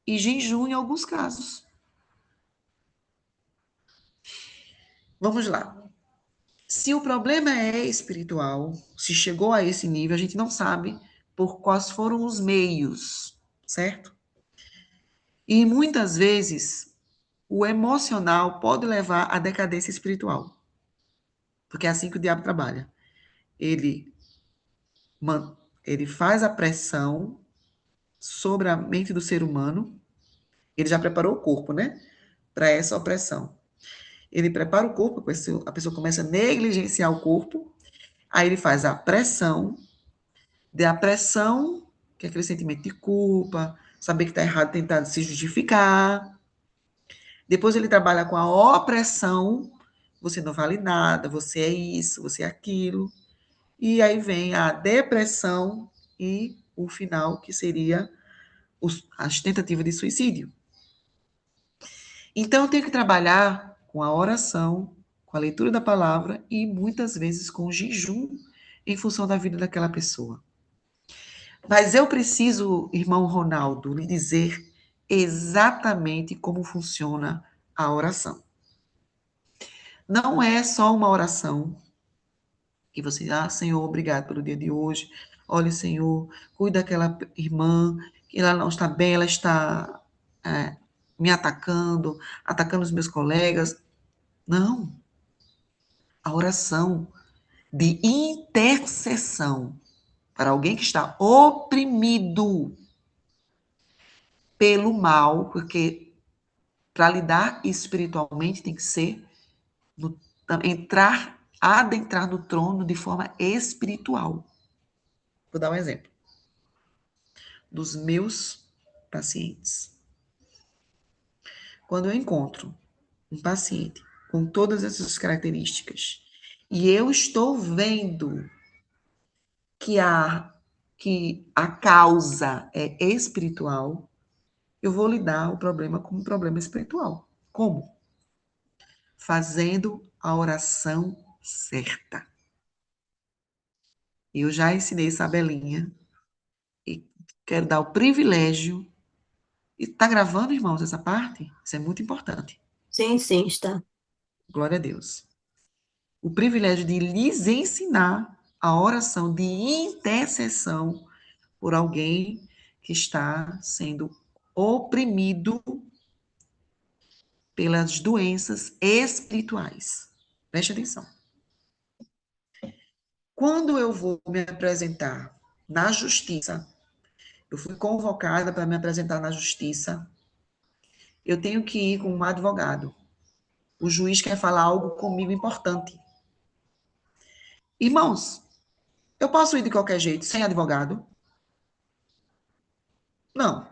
E jejum em alguns casos. Vamos lá. Se o problema é espiritual, se chegou a esse nível, a gente não sabe por quais foram os meios, certo? E muitas vezes o emocional pode levar à decadência espiritual. Porque é assim que o diabo trabalha. Ele, ele faz a pressão sobre a mente do ser humano. Ele já preparou o corpo, né? Para essa opressão. Ele prepara o corpo, a pessoa começa a negligenciar o corpo, aí ele faz a pressão, a pressão, que é aquele sentimento de culpa, saber que está errado, tentar se justificar. Depois ele trabalha com a opressão, você não vale nada, você é isso, você é aquilo. E aí vem a depressão e o final, que seria as tentativas de suicídio. Então, eu tenho que trabalhar com a oração, com a leitura da palavra e muitas vezes com o jejum em função da vida daquela pessoa. Mas eu preciso, irmão Ronaldo, lhe dizer exatamente como funciona a oração. Não é só uma oração que você, Senhor, obrigado pelo dia de hoje. Olha, Senhor, cuida daquela irmã, que ela não está bem, ela está me atacando os meus colegas. Não. A oração de intercessão para alguém que está oprimido pelo mal, porque para lidar espiritualmente tem que ser adentrar no trono de forma espiritual. Vou dar um exemplo dos meus pacientes. Quando eu encontro um paciente com todas essas características e eu estou vendo que a causa é espiritual, eu vou lidar o problema como um problema espiritual. Como? Fazendo a oração certa. Eu já ensinei Isabelinha e quero dar o privilégio. E está gravando, irmãos, essa parte? Isso é muito importante. Sim, sim, está. Glória a Deus. O privilégio de lhes ensinar a oração de intercessão por alguém que está sendo oprimido pelas doenças espirituais. Preste atenção. Quando eu vou me apresentar na justiça, eu fui convocada para me apresentar na justiça, eu tenho que ir com um advogado. O juiz quer falar algo comigo importante. Irmãos, eu posso ir de qualquer jeito, sem advogado? Não.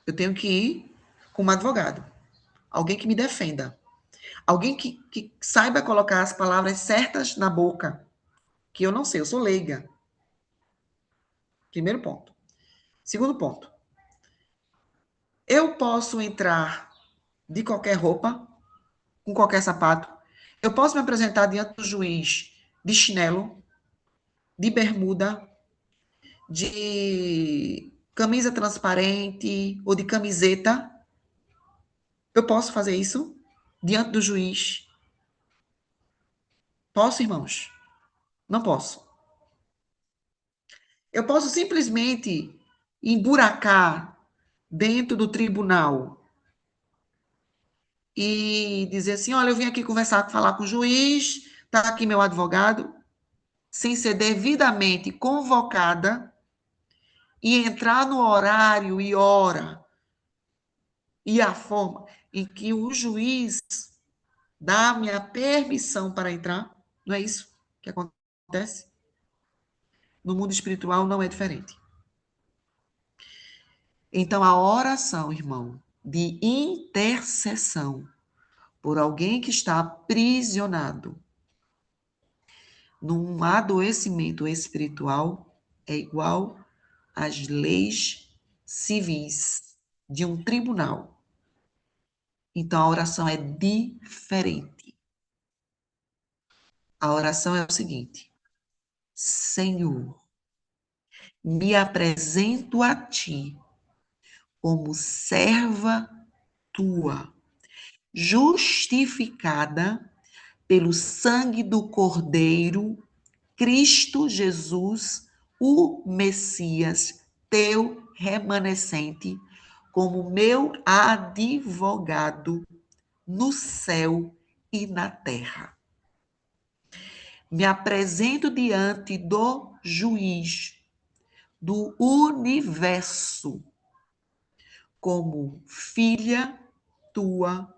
Eu tenho que ir com um advogado. Alguém que me defenda. Alguém que saiba colocar as palavras certas na boca. Que eu não sei, eu sou leiga. Primeiro ponto. Segundo ponto. Eu posso entrar de qualquer roupa, com qualquer sapato. Eu posso me apresentar diante do juiz de chinelo, de bermuda, de camisa transparente ou de camiseta. Eu posso fazer isso diante do juiz? Posso, irmãos? Não posso. Eu posso simplesmente emburacar dentro do tribunal e dizer assim, olha, eu vim aqui conversar, falar com o juiz, está aqui meu advogado, sem ser devidamente convocada e entrar no horário e hora e a forma em que o juiz dá a minha permissão para entrar. Não é isso que acontece? No mundo espiritual não é diferente. Então, a oração, irmão, de intercessão por alguém que está aprisionado num adoecimento espiritual é igual às leis civis de um tribunal. Então, a oração é diferente. A oração é o seguinte: Senhor, me apresento a ti como serva tua, justificada pelo sangue do Cordeiro, Cristo Jesus, o Messias, teu remanescente, como meu advogado no céu e na terra. Me apresento diante do juiz do universo como filha tua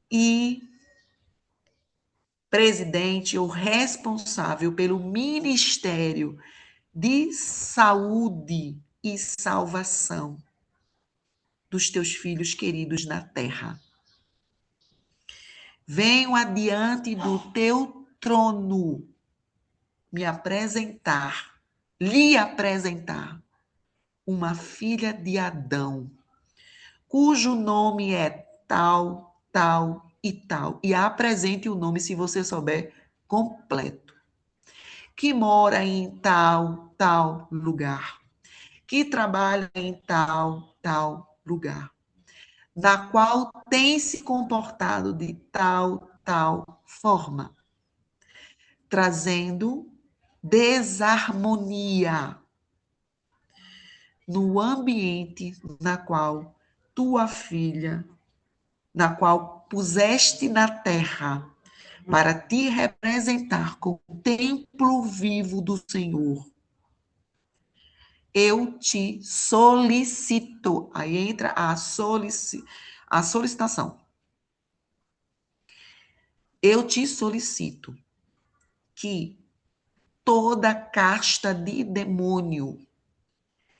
e presidente ou responsável pelo ministério de saúde e salvação dos teus filhos queridos na terra. Venho adiante do teu trono me apresentar, lhe apresentar, uma filha de Adão, cujo nome é tal, tal e tal. E apresente o nome, se você souber, completo. Que mora em tal, tal lugar. Que trabalha em tal, tal lugar. Da qual tem se comportado de tal, tal forma. Trazendo desarmonia no ambiente na qual tua filha, na qual puseste na terra, para te representar como templo vivo do Senhor. Eu te solicito. Aí entra a solicitação. Eu te solicito que toda casta de demônio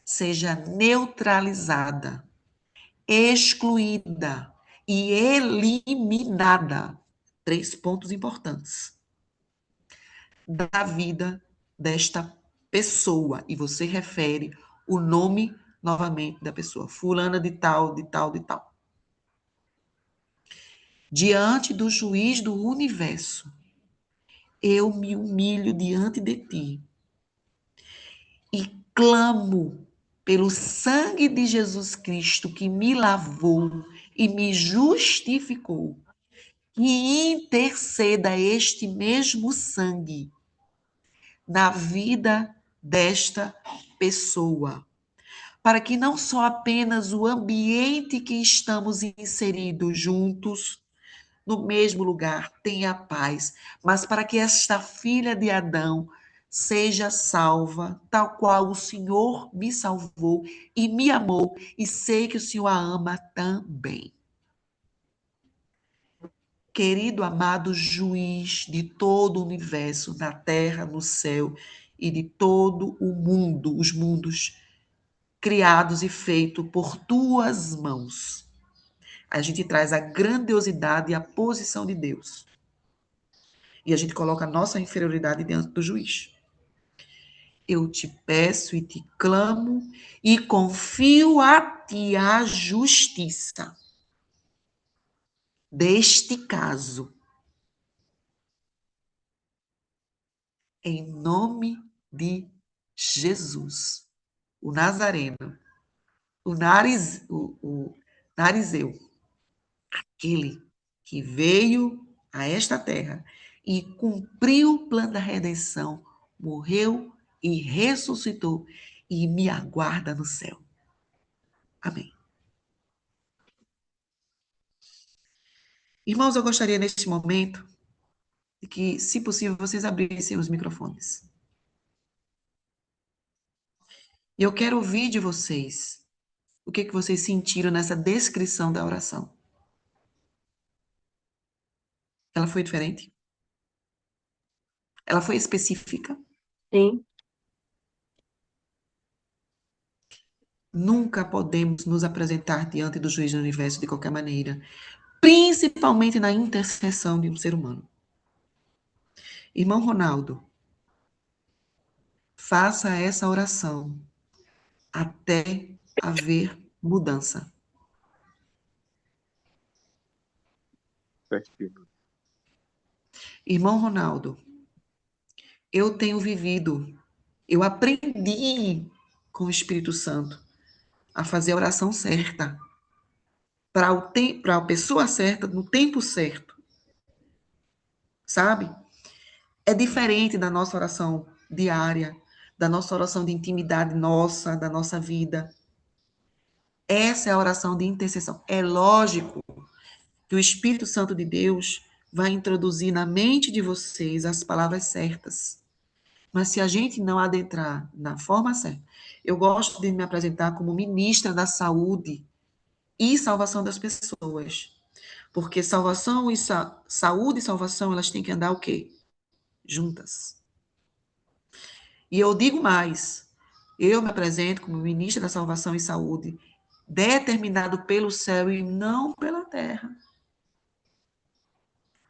seja neutralizada, excluída e eliminada. 3 pontos importantes da vida desta pessoa. E você refere o nome novamente da pessoa. Fulana de tal, de tal, de tal. Diante do juiz do universo, eu me humilho diante de ti e clamo pelo sangue de Jesus Cristo que me lavou e me justificou, que interceda este mesmo sangue na vida desta pessoa, para que não só apenas o ambiente que estamos inseridos juntos, no mesmo lugar, tenha paz, mas para que esta filha de Adão seja salva, tal qual o Senhor me salvou e me amou, e sei que o Senhor a ama também. Querido amado juiz de todo o universo, na terra, no céu e de todo o mundo, os mundos criados e feitos por tuas mãos. A gente traz a grandiosidade e a posição de Deus. E a gente coloca a nossa inferioridade diante do juiz. Eu te peço e te clamo e confio a ti a justiça deste caso. Em nome de Jesus, o Nazareno, o Narizeu, aquele que veio a esta terra e cumpriu o plano da redenção, morreu e ressuscitou e me aguarda no céu. Amém. Irmãos, eu gostaria neste momento de que, se possível, vocês abrissem os microfones. E eu quero ouvir de vocês o que vocês sentiram nessa descrição da oração. Ela foi diferente? Ela foi específica? Sim, Nunca podemos nos apresentar diante do juiz do universo de qualquer maneira, principalmente na intercessão de um ser humano. Irmão Ronaldo, faça essa oração até haver mudança. Certo. Irmão Ronaldo, eu tenho vivido, eu aprendi com o Espírito Santo a fazer a oração certa, para a pessoa certa, no tempo certo, sabe? É diferente da nossa oração diária, da nossa oração de intimidade nossa, da nossa vida. Essa é a oração de intercessão. É lógico que o Espírito Santo de Deus vai introduzir na mente de vocês as palavras certas. Mas se a gente não adentrar na forma certa, eu gosto de me apresentar como ministra da saúde e salvação das pessoas. Porque salvação e saúde e salvação, elas têm que andar o quê? Juntas. E eu digo mais, eu me apresento como ministra da salvação e saúde, determinado pelo céu e não pela terra.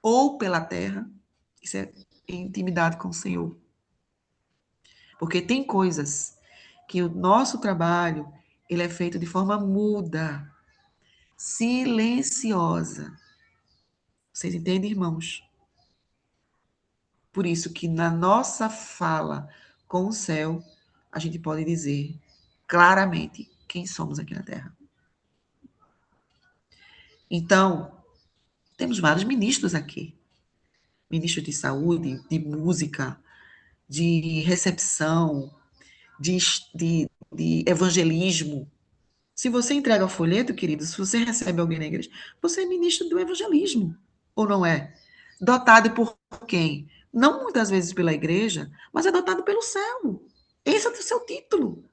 Ou pela terra, isso é intimidade com o Senhor. Porque tem coisas que o nosso trabalho, ele é feito de forma muda, silenciosa. Vocês entendem, irmãos? Por isso que na nossa fala com o céu, a gente pode dizer claramente quem somos aqui na Terra. Então, temos vários ministros aqui. Ministros de saúde, de música, de recepção, de, de evangelismo. Se você entrega o folheto, querido, se você recebe alguém na igreja, você é ministro do evangelismo, ou não é? Dotado por quem? Não muitas vezes pela igreja, mas é dotado pelo céu. Esse é o seu título.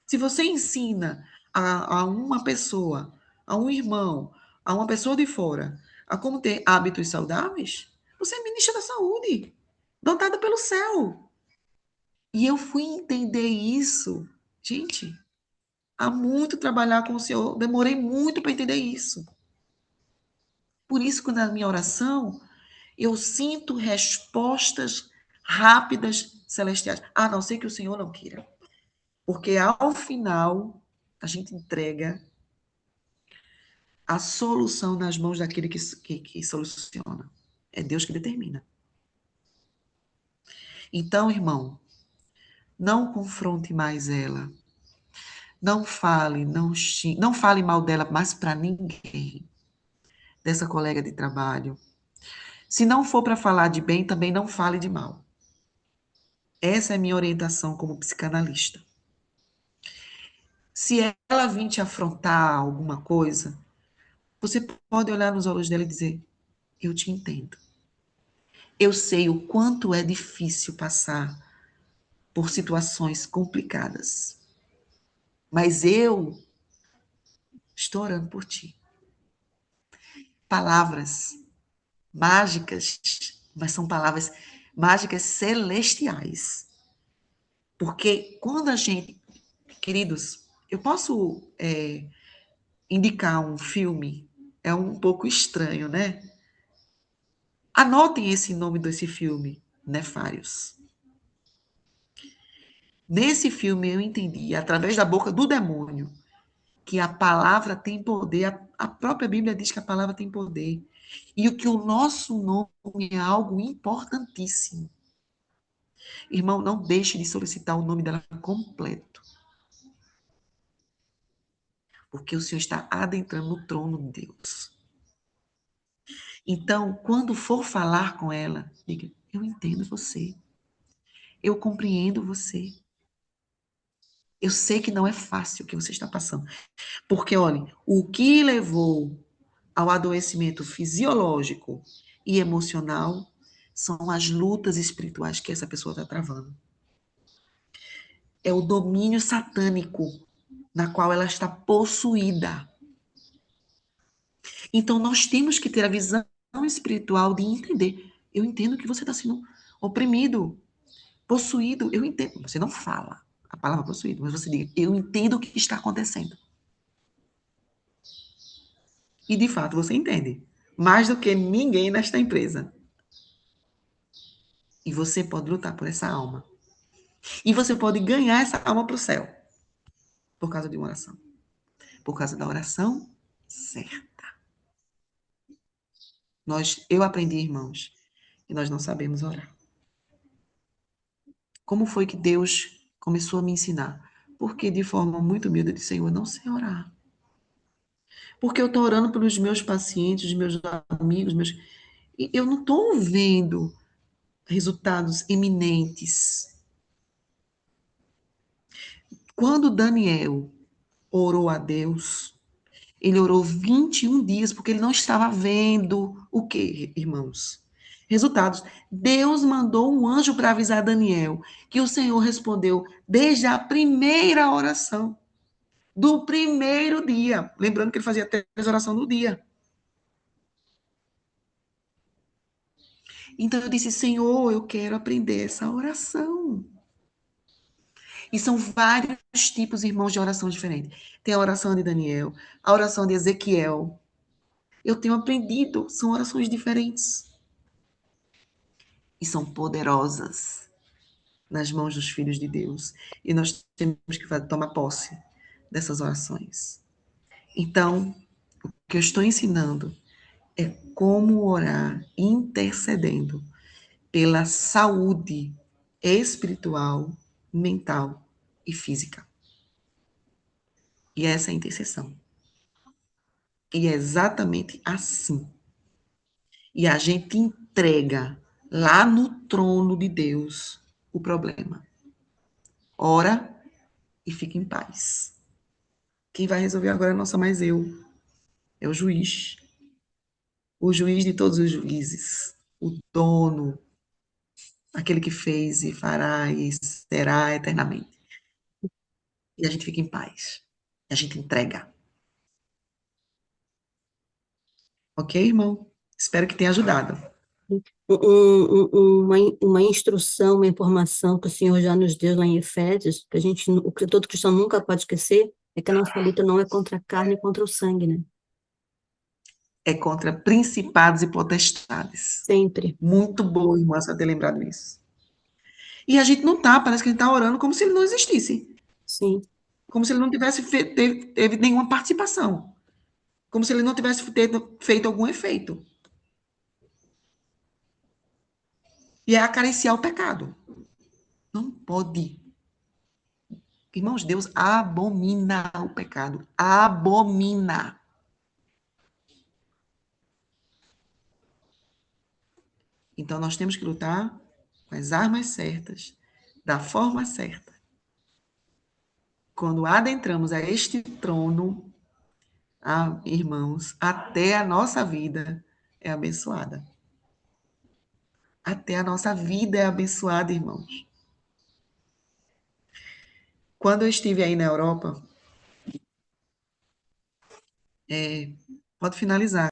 Se você ensina a uma pessoa, a um irmão, a uma pessoa de fora, a como ter hábitos saudáveis, você é ministro da saúde, dotado pelo céu. E eu fui entender isso, gente, há muito trabalhar com o Senhor, demorei muito para entender isso. Por isso que na minha oração, eu sinto respostas rápidas celestiais, a não ser que o Senhor não queira. Porque ao final, a gente entrega a solução nas mãos daquele que soluciona. É Deus que determina. Então, irmão, não confronte mais ela. Não fale, não fale mal dela mais para ninguém, dessa colega de trabalho. Se não for para falar de bem, também não fale de mal. Essa é a minha orientação como psicanalista. Se ela vir te afrontar alguma coisa, você pode olhar nos olhos dela e dizer: eu te entendo. Eu sei o quanto é difícil passar por situações complicadas. Mas eu estou orando por ti. Palavras mágicas, mas são palavras mágicas celestiais. Porque quando a gente, queridos, eu posso indicar um filme, é um pouco estranho, né? Anotem esse nome desse filme, Nefários. Nesse filme eu entendi, através da boca do demônio, que a palavra tem poder, a própria Bíblia diz que a palavra tem poder, e o que o nosso nome é algo importantíssimo. Irmão, não deixe de solicitar o nome dela completo, porque o Senhor está adentrando no trono de Deus. Então, quando for falar com ela, diga: eu entendo você, eu compreendo você, eu sei que não é fácil o que você está passando, porque, olha, o que levou ao adoecimento fisiológico e emocional são as lutas espirituais que essa pessoa está travando. É o domínio satânico na qual ela está possuída. Então, nós temos que ter a visão espiritual de entender. Eu entendo que você está sendo oprimido, possuído. Eu entendo. Você não fala a palavra possuído, mas você diga: eu entendo o que está acontecendo. E, de fato, você entende. Mais do que ninguém nesta empresa. E você pode lutar por essa alma. E você pode ganhar essa alma para o céu. Por causa de uma oração. Por causa da oração certa. Eu aprendi, irmãos, que nós não sabemos orar. Como foi que Deus começou a me ensinar? Porque de forma muito humilde eu disse: Senhor, eu não sei orar. Porque eu estou orando pelos meus pacientes, meus amigos, e eu não estou vendo resultados eminentes. Quando Daniel orou a Deus, ele orou 21 dias, porque ele não estava vendo o quê, irmãos? Resultados. Deus mandou um anjo para avisar Daniel, que o Senhor respondeu desde a primeira oração, do primeiro dia. Lembrando que ele fazia 3 orações no dia. Então eu disse: Senhor, eu quero aprender essa oração. E são vários tipos, irmãos, de oração diferentes. Tem a oração de Daniel, a oração de Ezequiel. Eu tenho aprendido, são orações diferentes. E são poderosas nas mãos dos filhos de Deus. E nós temos que tomar posse dessas orações. Então, o que eu estou ensinando é como orar intercedendo pela saúde espiritual, mental e física. E essa é a intercessão. E é exatamente assim. E a gente entrega lá no trono de Deus o problema. Ora e fica em paz. Quem vai resolver agora não sou mais eu. É o juiz. O juiz de todos os juízes. O dono. Aquele que fez e fará e será eternamente. E a gente fica em paz. E a gente entrega. Ok, irmão? Espero que tenha ajudado. Uma instrução, uma informação que o Senhor já nos deu lá em Efésios, que o que todo cristão nunca pode esquecer, é que a nossa luta não é contra a carne e contra o sangue, né? É contra principados e potestades. Sempre. Muito bom, irmã, você ter lembrado isso. E a gente não tá, parece que a gente tá orando como se ele não existisse. Sim. Como se ele não tivesse teve nenhuma participação. Como se ele não tivesse feito algum efeito. E é acariciar o pecado. Não pode. Irmãos, Deus abomina o pecado. Abomina. Então, nós temos que lutar com as armas certas, da forma certa. Quando adentramos a este trono, irmãos, até a nossa vida é abençoada. Até a nossa vida é abençoada, irmãos. Quando eu estive aí na Europa, pode finalizar.